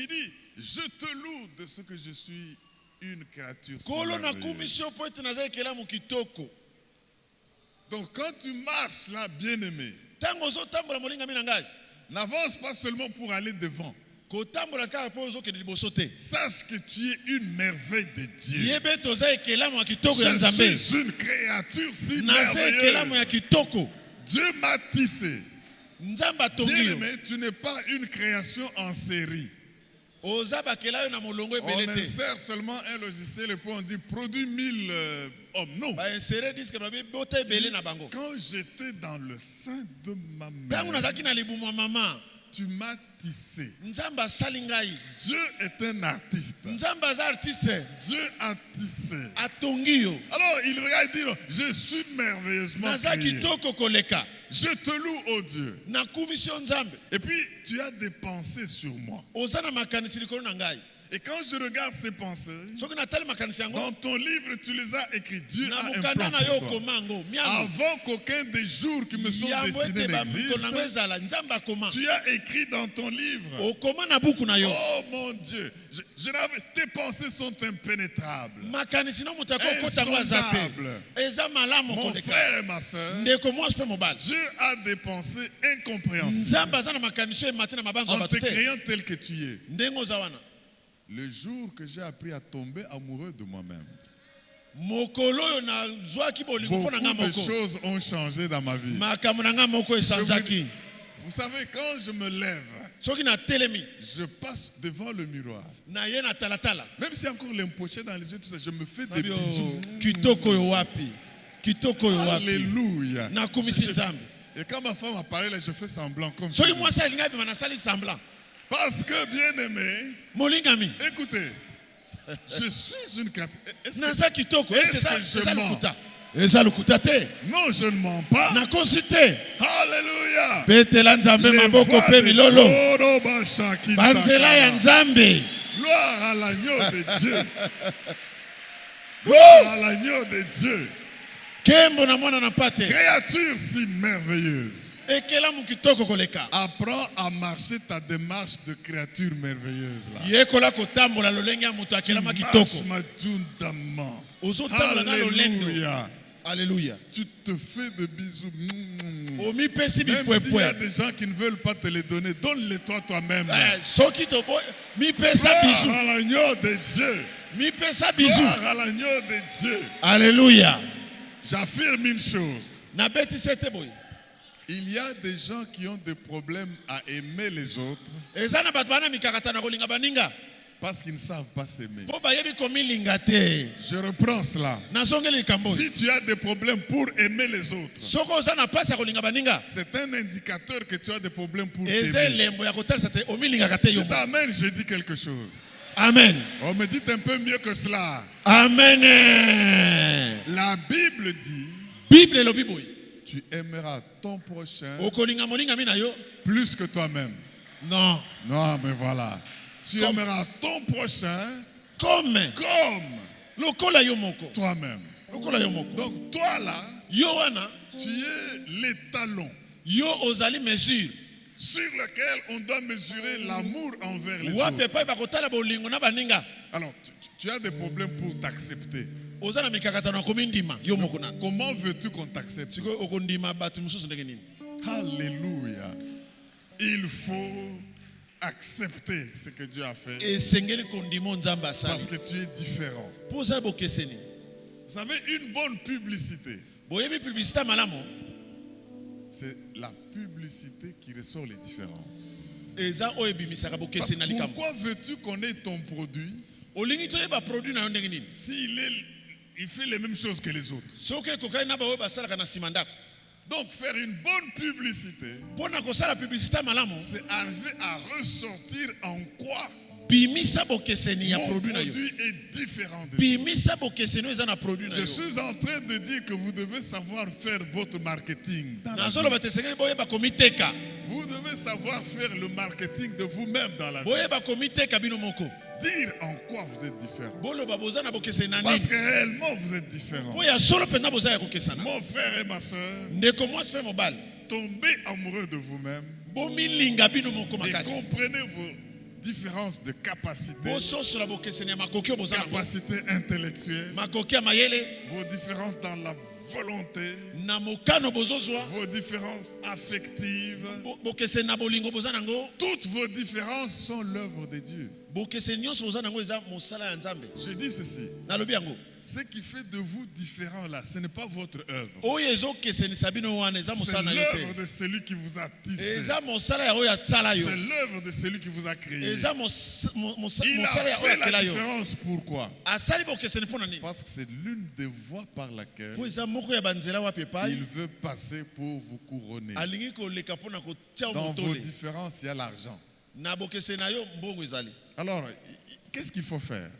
dit, je te loue de ce que je suis une créature si merveilleuse. Donc quand tu marches là, bien-aimé, n'avance pas seulement pour aller devant. Sache que tu es une merveille de Dieu. Je suis une créature si merveilleuse. Dieu m'a tissé. Bien-aimé, tu n'es pas une création en série. On insère seulement un logiciel et puis on dit produit 1000 hommes. Non. Quand j'étais dans le sein de ma mère, tu m'as tissé. Dieu est un artiste. Dieu a tissé. Alors il regarde et dit, je suis merveilleusement créé. Je te loue, oh Dieu. Et puis tu as des pensées sur moi. Et quand je regarde ces pensées, dans ton livre, tu les as écrites. Dieu a un plan pour toi. Avant qu'aucun des jours qui me sont destinés n'existe, tu as écrit dans ton livre. Oh mon Dieu, tes pensées sont impénétrables, insondables. Mon frère et ma soeur, Dieu a des pensées incompréhensibles en te créant tel que tu es. Le jour que j'ai appris à tomber amoureux de moi-même, beaucoup de choses ont changé dans ma vie. Vous savez, quand je me lève,
soki na telemi
je passe devant le miroir.
na ye na talatala
Même si encore l'empoché dans les yeux, tout ça, je me fais des bisous.
kitoko yo wapi
Alléluia.
nakumisi nzambe.
Et quand ma femme apparaît là, je fais semblant comme ça.
soki mwasi alingi abima nasali semblant.
Parce que, bien aimé,
molingami
écoutez, je suis une créature.
naza kitoko
est-ce que
eza
je mens?
lokuta eza lokuta te
Non, je ne mens pas.
nakosi te.
Alléluia.
betela nzambe
Les
maboko
voies
mpe
de
milolo
Koroba Kitaka.
banzela ya nzambe.
Gloire à l'agneau de Dieu. Gloire à l'agneau de Dieu.
kembo na mwana na pate
Créature si merveilleuse.
ekelamu kitoko koleka.
Apprends à marcher ta démarche de créature merveilleuse là.
yekola kotambola lolenge ya moto akelama kitoko.
Marche majundamment.
ozotambola na lolendo.
Alléluia.
Alléluia.
Tu te fais de bisous.
omipesi
Même s'il y a
bipwepwe.
des gens qui ne veulent pas te les donner, donne-les toi-même.
soki toboy mipesa
Gloire
bizu
à l'agneau de Dieu.
mipesa bizu.
Gloire à l'agneau de Dieu.
Alléluia.
J'affirme une chose.
nabetisi ete boye
Il y a des gens qui ont des problèmes à aimer les autres
eza na bato bana mikakata na kolinga baninga
parce qu'ils ne savent pas s'aimer.
mpo bayebi komilinga te.
Je reprends cela.
nazongeli likambo oyo.
Si tu as des problèmes pour aimer les autres,
soki oza na pasi ya kolinga baninga
c'est un indicateur que tu as des problèmes pour
eza
t'aimer.
elembo ya kotalisa te omilingaka te yo.
Dites amen, je dis quelque chose.
amen.
On me dit un peu mieux que cela.
amen.
La Bible dit,
bible elobi boye
tu aimeras ton prochain
okolinga molingami na yo.
plus que toi-même.
non.
Non, mais voilà. Tu
Comme-
aimeras ton prochain
comme
comme
lokola yo moko.
toi-même.
lokola yo moko.
Donc toi là,
yo wana
tu es l'étalon
yo ozali mesure
sur lequel on doit mesurer l'amour envers les
wapi
autres.
epai bakotala bolingo na baninga.
Alors, tu as des problèmes pour t'accepter.
oza na mikakatano ya komindima yo moko na
Comment veux-tu qu'on t'accepte?
sikoyo okondima bato mosusu ndenge nini.
Alléluia. Il faut accepter ce que Dieu a fait
esengeli kondima nzambe
parce
asali
que tu es différent.
mpo ozali bokeseni.
Vous savez, une bonne publicité,
boyebi publicité malamu
c'est la publicité qui ressort les différences.
eza oyo ebimisaka
Parce
bokeseni na
que
likambo.
pourquoi veux-tu qu'on ait ton produit
olingi toyeba produit na yo ndenge nini.
il fait les mêmes choses que les autres?
soki ekokani na baoyo basalaka na nsima ndako.
Donc faire une bonne publicité,
mpo na kosala publicité malamu
c'est arriver à ressortir en quoi
bimisa bokeseni ya
mon
produit na yo.
produit est différent des autres.
bimisa bokeseni oyo eza na produit na
Je
yo.
suis en train de dire que vous devez savoir faire votre marketing. Dans la vie.
nazoloba te esengeli boyeba komiteka.
Vous devez savoir faire le marketing de vous-même dans la vie.
boyeba komiteka bino moko.
Dire en quoi vous êtes différent.
boloba boza na bokeseni na
Parce
nini.
que réellement vous êtes différent.
po ya solo mpenza boza ya kokesana.
Mon frère et ma soeur,
ndeko mwasi mpe mobali
tombez amoureux de vous-même
bomilinga bino moko
et
makasi.
comprenez vos différences de capacité,
bososola bokeseni ya makoki oyo boza nango.
capacité intellectuelle,
makoki ya mayele
vos différences dans la volonté,
na mokano bozozwa.
vos différences affectives.
bokeseni na bolingo boza nango.
Toutes vos différences sont l'œuvre de Dieu.
bokeseni nyonso boza nango eza mosala ya nzambe.
Je dis ceci,
nalobi yango
ce qui fait de vous différents là, ce n'est pas votre œuvre.
oyo ezokesenisa bino wana eza
C'est
mosala na yo
l'œuvre
te.
de celui qui vous a tissé.
eza mosala ya oyo atala yo.
C'est l'œuvre de celui qui vous a créé.
eza
Il a
mosala ya oyo
fait la
akela yo.
différence. Pourquoi?
asali bokeseni mpo na nini.
Parce que c'est l'une des voies par laquelle
mpo eza moko ya banzela wapi epai
il veut passer pour vous couronner.
alingi koleka mpo na kotia
Dans vos
motole.
différences, il y a l'argent.
na bokeseni na yo mbongo ezali.
Alors, qu'est-ce qu'il faut faire?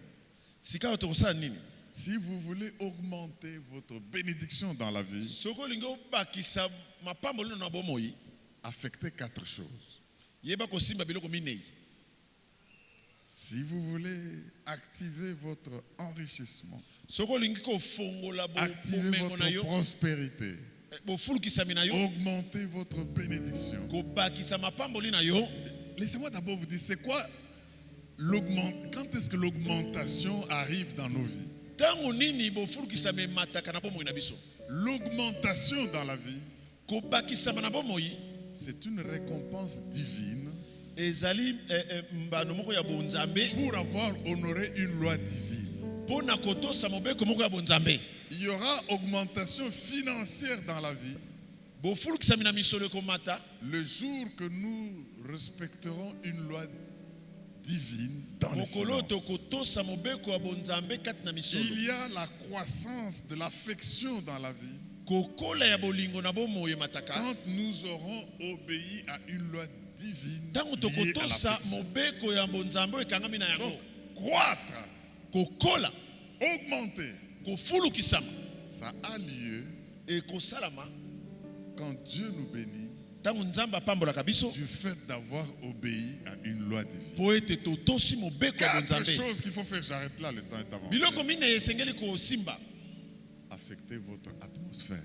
sika oyo tokosala nini.
Si vous voulez augmenter votre bénédiction dans la vie,
soki olingi obakisa mapambolino na bomoi
affectez 4 choses.
yeba kosimba biloko minei.
Si vous voulez activer votre enrichissement,
soki olingi kofongola
activer
bomengo na
votre
yo
prospérité,
bofulukisami na yo
augmenter votre bénédiction.
kobakisa mapamboli na yo.
Laissez-moi d'abord vous dire, c'est quoi quand est-ce que l'augmentation arrive dans nos vies?
ntango nini bofulukisama emataka na bomoi na biso.
L'augmentation dans la vie,
kobakisama na bomoi
c'est une récompense divine
ezali mbano moko ya bonzambe
pour avoir honoré une loi divine.
mpo na kotosa mobeko moko ya bonzambe.
Il y aura augmentation financière dans la vie
bofulukisami na misolo ekomata
le jour que nous respecterons une loi divine dans les
mokolo
finances.
tokotosa mobeko ya bonzambe kati na misolo
Il y a la croissance de l'affection dans la vie
kokola ya bolingo na bomoi emataka
quand nous aurons obéi à une loi divine
ntango
liée à
tokotosa
l'affection.
mobeko ya bonzambe oyo ekangami na
Donc,
yango
croître,
kokola
augmenter,
kofulukisama
ça a lieu
ekosalama
quand Dieu nous bénit
ntango nzambe apambolaka biso
du fait d'avoir obéi à une loi divine.
po ete totosi mobeko ya
4
bonzambe
choses qu'il faut faire, j'arrête là, le temps est avancé.
biloko minei esengeli kosimba
Affectez votre atmosphère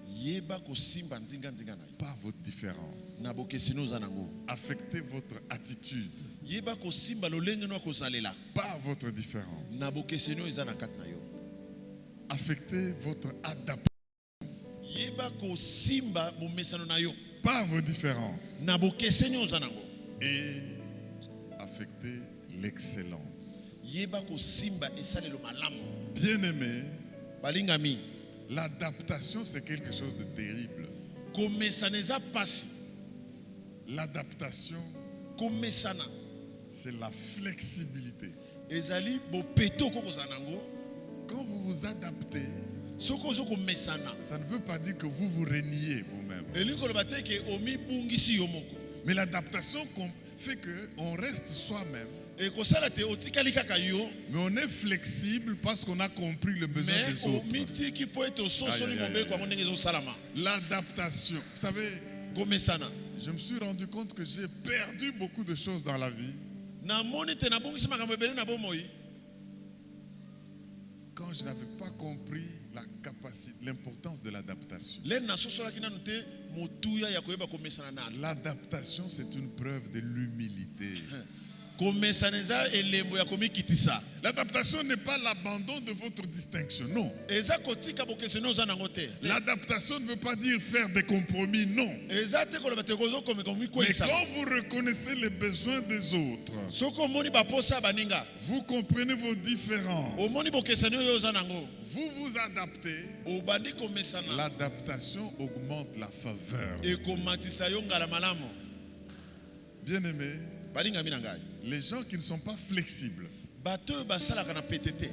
yeba kosimba nzinganzinga na yo
par votre différence.
na bokeseni oza nango
Affectez votre attitude
yeba kosimba lolenge no akozalela
par votre différence.
na bokeseni oyo eza na kati na yo
Affectez votre adaptation
yeba kosimba bomesano na yo
par vos différences.
na bokeseni oyo oza nango
Et affectez l'excellence.
yeba kosimba esalelo malamu
Bien-aimés,
balingami
l'adaptation c'est quelque chose de terrible.
komesana eza pasi
L'adaptation
komesana
c'est la flexibilité.
ezali bopeto okokozala nango
Quand vous vous adaptez,
soki ozo komesana
ça ne veut pas dire que vous vous reniez vous-même.
elingi koloba te ke omibungisi yo moko
Mais l'adaptation fait qu'on reste soi-même.
ekosala te otikali kaka yo
Mais on est flexible parce qu'on a compris le besoin
mais
des autres.
omitiki po ete ososoli
Aïe, aïe, aïe,
mobeko
aïe.
yango ndenge ezosalama
L'adaptation. Vous savez,
komesana
je me suis rendu compte que j'ai perdu beaucoup de choses dans la vie
namoni te nabongisi makambo ebele na bomoi
quand je n'avais pas compris la capacité, l'importance de l'adaptation.
leni nasosolaki nanu te motuya ya koyeba komesana nani
L'adaptation, c'est une preuve de l'humilité.
komesana eza elembo ya komikitisa
L'adaptation n'est pas l'abandon de votre distinction, non.
eza kotika bokeseni oza nango te
L'adaptation ne veut pas dire faire des compromis, non.
eza te koloba te kozokomeka
Mais
komikweyisa
quand vous reconnaissez les besoins des autres,
soki omoni baposa ya baninga
vous comprenez vos différences,
omoni bokesani oyo oza nango
vous vous adaptez,
obandi komesana
l'adaptation augmente la faveur.
ekomatisa yo ngala malamu
Bien-aimés,
balingami na ngai
les gens qui ne sont pas flexibles
bato oyo basalaka na pete te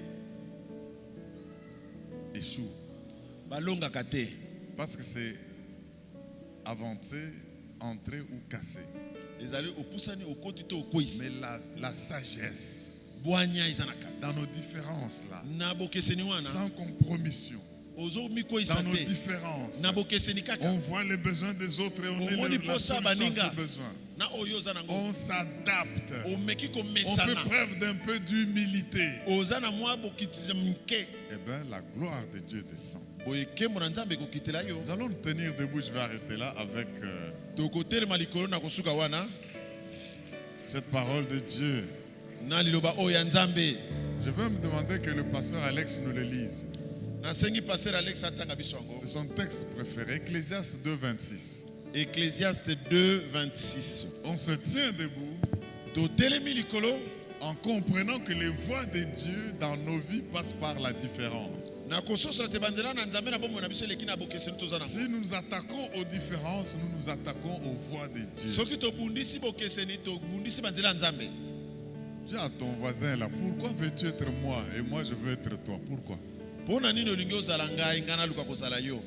échouent.
balongaka te
Parce que c'est avancer, entrer ou casser.
ezali opusani okoti te okwisi
Mais la sagesse,
bwanya eza na kati
dans nos différences là,
na bokeseni wana
sans compromission,
ozomikweyisa
dans nos
te
différences,
na bokeseni kaka
on voit les besoins des autres et on est
Omoni
la
posa
solution à
baninga.
ces besoins.
na oyo oza nango
On s'adapte.
omeki
On fait
komesana
preuve d'un peu d'humilité.
oza na mwa bokitisa moke
Eh bien, la gloire de Dieu descend.
boye nkembo na nzambe ekokitela yo
Nous allons nous tenir debout. Je vais arrêter là avec
tokotelema likolo na kosuka wana
cette parole de Dieu.
na liloba oyo ya nzambe
Je veux me demander que le pasteur Alex nous le lise.
nasengi paster alex atanga biso yango
C'est son texte préféré, Ecclésiaste 2, 26.
ecclésiaste 2 26
On se tient debout
totelemi likolo
en comprenant que les voies de Dieu dans nos vies passent par la différence.
na kososola te banzela na nzambe na bomoi na biso eleki na bokeseni toza nango
Si nous nous attaquons aux différences, nous nous attaquons aux voies de Dieu.
soki tobundisi bokeseni tobundisi banzela ya nzambe
Dis à ton voisin là, pourquoi veux-tu être moi et moi je veux être toi? Pourquoi?
mpo na nini olingi ozala ngai ngai naluka kozala yo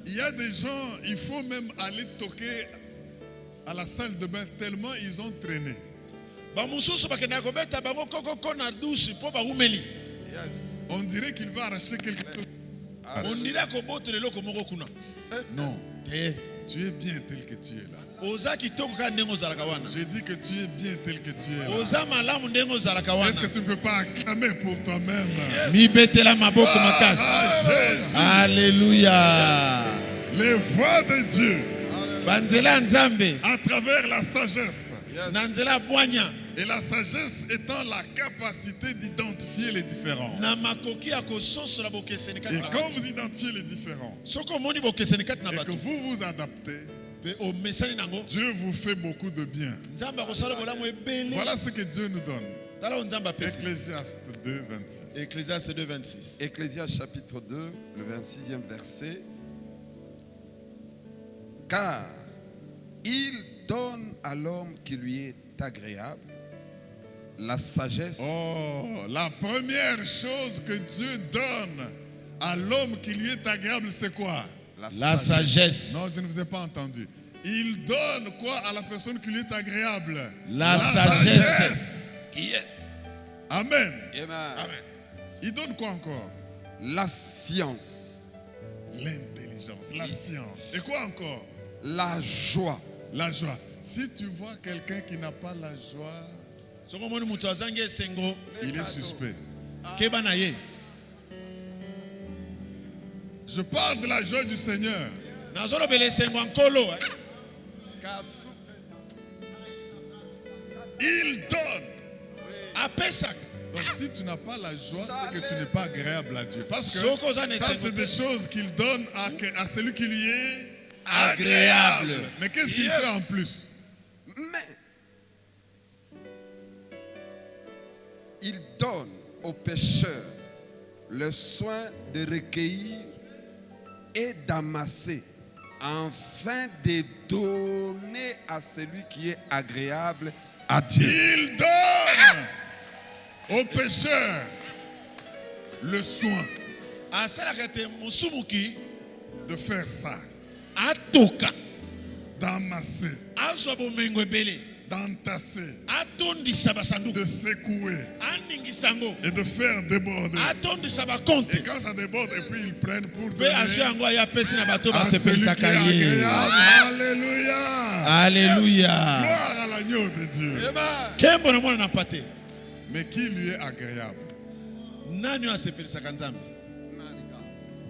Il y a des gens, il faut même aller toquer à la salle de bain tellement ils ont traîné.
bamosusu bakendaka kobeta bango kokoko na dushi mpo baumeli
Yes. On dirait qu'il va arracher quelque chose.
ondili akobotela eloko moko kuna
Non,
te
tu es bien tel que tu es là.
oza kitoko kaka ndenge ozalaka wana
J'ai dit que tu es bien tel que tu es là.
oza malamu ndenge ozalaka
Est-ce que
wana
tu ne peux pas acclamer pour toi-même?
mibetela maboko makasi
Ah, Jésus.
alleluya
Les voies de Dieu
banzela ya nzambe
à travers la sagesse.
na nzela ya bwanya
Et la sagesse étant la capacité d'identifier les différences.
na makoki ya kososola bokeseni kati
Et
na
quand vous identifiez les différences
soki omoni bokeseni kati na
et que
bato
vous vous adaptez,
mpe omesani nango
Dieu vous fait beaucoup de bien.
nzambe akosala bolamu ebele
Voilà ce que Dieu nous donne.
tala oyo nzambe apesi
Ecclésiaste 2, 26.
ecclésiaste 2 26
Ecclésiaste chapitre 2, le 26e verset. Car il donne à l'homme qui lui est agréable la sagesse.
Oh, la première chose que Dieu donne à l'homme qui lui est agréable, c'est quoi?
La sagesse.
Non, je ne vous ai pas entendu. Il donne quoi à la personne qui lui est agréable?
La sagesse.
Yes.
Amen.
Amen.
Il donne quoi encore?
La science.
L'intelligence, la science. Et quoi encore?
La joie.
La joie. Si tu vois quelqu'un qui n'a pas la joie, il est suspect. Je parle de la joie du Seigneur. Il donne. Donc si tu n'as pas la joie, c'est que tu n'es pas agréable à Dieu. Parce que ça, c'est des choses qu'il donne à celui qui lui est agréable. Mais qu'est-ce qu'il fait en plus?
Mais il donne aux pécheurs le soin de recueillir et d'amasser, afin de donner à celui qui est agréable à Dieu.
Il donne aux pécheurs le soin de faire ça, d'amasser, d'entasser, de secouer et de faire déborder. Et quand ça déborde, et puis ils prennent pour donner à celui qui est agréable. Alléluia.
Alléluia.
Gloire à l'agneau de Dieu.
Amen.
Mais qui lui est agréable?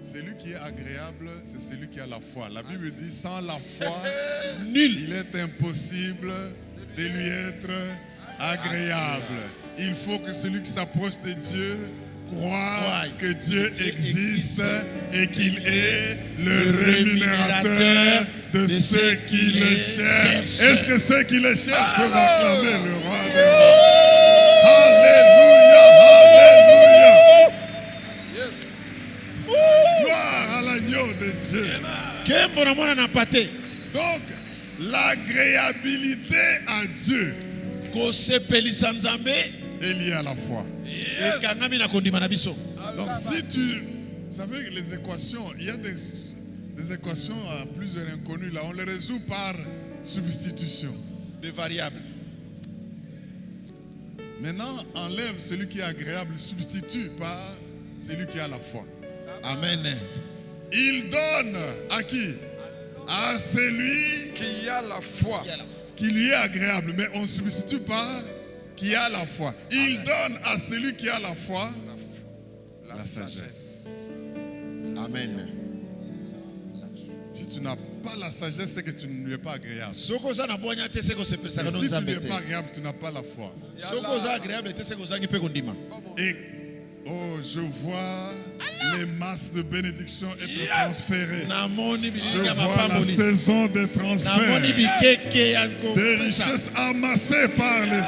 Celui qui est agréable, c'est celui qui a la foi. La Bible dit, sans la foi, il est impossible de lui être agréable. Il faut que celui qui s'approche de Dieu croit que Dieu existe et qu'il est le rémunérateur de ceux qui le cherchent. Est-ce que ceux qui le cherchent peuvent acclamer le roi des rois? Alléluia, alléluia.
Yes.
Gloire à l'agneau de Dieu. Donc, l'agréabilité à Dieu est liée à la foi. Donc, si tu... Vous savez, les équations, il y a des équations à plusieurs inconnues. Là, on les résout par substitution.
Des variables.
Maintenant, enlève celui qui est agréable, substitue par celui qui a la foi.
Amen.
Il donne à qui? À celui
Qui a la foi.
qui lui est agréable. Mais on substitue par qui a la foi. Il donne à celui qui a la foi la sagesse.
Amen.
Si tu n'as pas la sagesse, c'est que tu ne lui es pas agréable. Et si tu
Si
ne lui es pas agréable, tu n'as pas la foi. Et oh, je vois les masses de bénédictions être transférées. Je vois la saison des transferts, des richesses amassées par les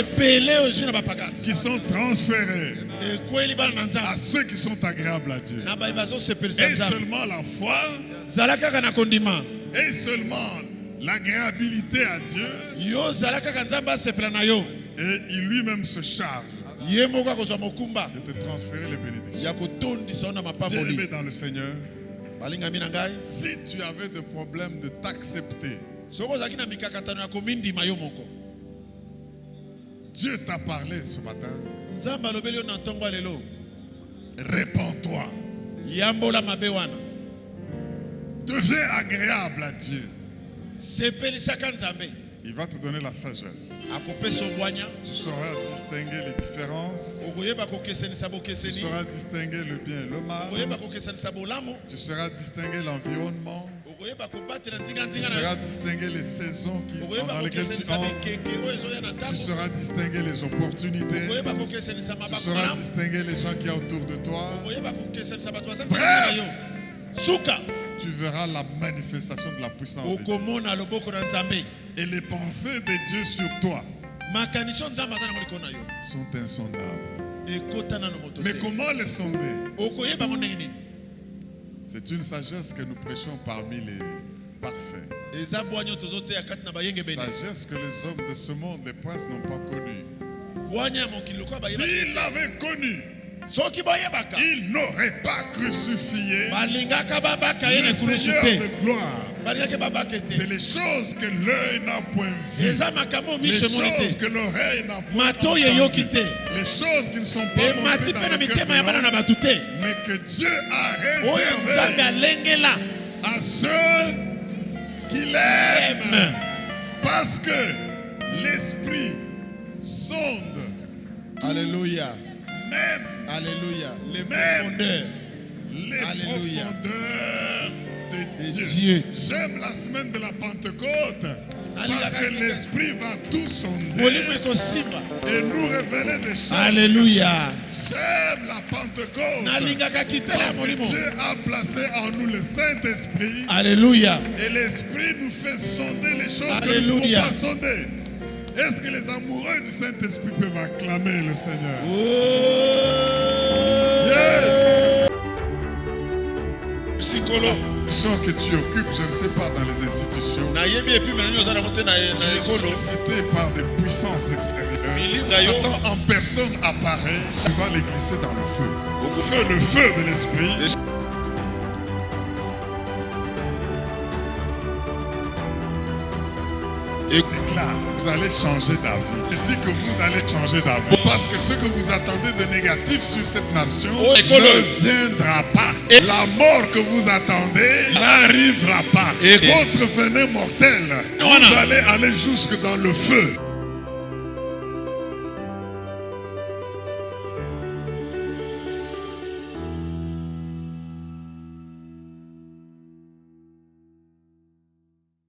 pécheurs qui sont transférées à ceux qui sont agréables à Dieu. Et seulement la foi, et seulement l'agréabilité à Dieu, et il lui-même se charge de te transférer les bénédictions. Bien-aimé dans le Seigneur, si tu avais des problèmes de t'accepter, Dieu t'a parlé ce matin, répands-toi, deviens agréable à Dieu. Il va te donner la sagesse. Tu sauras distinguer les différences. Tu sauras distinguer le bien et le mal. Tu sauras distinguer l'environnement. Tu sauras distinguer les saisons dans lesquelles tu entres. Tu sauras distinguer les opportunités. Tu sauras distinguer les gens qui sont autour de toi. Bref, tu verras la manifestation de la puissance de Dieu. Et les pensées de Dieu sur toi sont insondables. Mais comment les sonder? C'est une sagesse que nous prêchons parmi parfait.
eza bwanya tozoteya kati na bayenge bene
Sagesse que les hommes de ce monde, les princes, n'ont pas connue.
bwanya ya mokili lokola bayeba
S'ils l'avaient connue,
soki boyebaka
ils n'auraient pas crucifié
balingaka babaka ye
le
na ekulusu
Seigneur
te
de gloire.
balingaki babaka
C'est
te
les choses que l'œil n'a point vues,
eza makambo
les
miso emoni
choses
te
que l'oreille n'a point
mato yeyoki
entendues,
te
les choses qui ne sont pas
emati
montées
mpe
dans
na
le cœur
mitema ya bana
de
na
l'homme,
bato te
mais que Dieu a
oyo nzambe
réservé
alengela
à ceux qu'il aime. Parce que l'Esprit sonde
Alléluia
même
Alléluia les
Même.
profondeurs
les
Alléluia.
profondeurs de
De
Dieu.
Dieu.
J'aime la semaine de la Pentecôte parce que
Alléluia.
l'Esprit va tout sonder
molimo ekosimba
et nous révéler des choses.
Alléluia
J'aime la Pentecôte
nalingaka kitela ya
parce que
molimo
Dieu a placé en nous le Saint-Esprit
Alléluia
et l'Esprit nous fait sonder les choses que nous ne
Alléluia.
pouvons pas sonder. Est-ce que les amoureux du Saint-Esprit peuvent acclamer le Seigneur? Yes!
sikolo
Soit que tu occupes, je ne sais pas, dans les institutions,
nayebi epime na nini oza nango te na
tu es
ekolo
sollicité par des puissances extérieures.
Milinga yo.
Satan en personne apparaît, ça va les glisser dans le feu. Le feu de l'Esprit. Et déclare, vous allez changer d'avis. Il dit que vous allez changer d'avis. Parce que ce que vous attendez de négatif sur cette nation ne viendra pas.
Et
la mort que vous attendez n'arrivera pas.
Et
votre venin mortel, vous allez aller jusque dans le feu.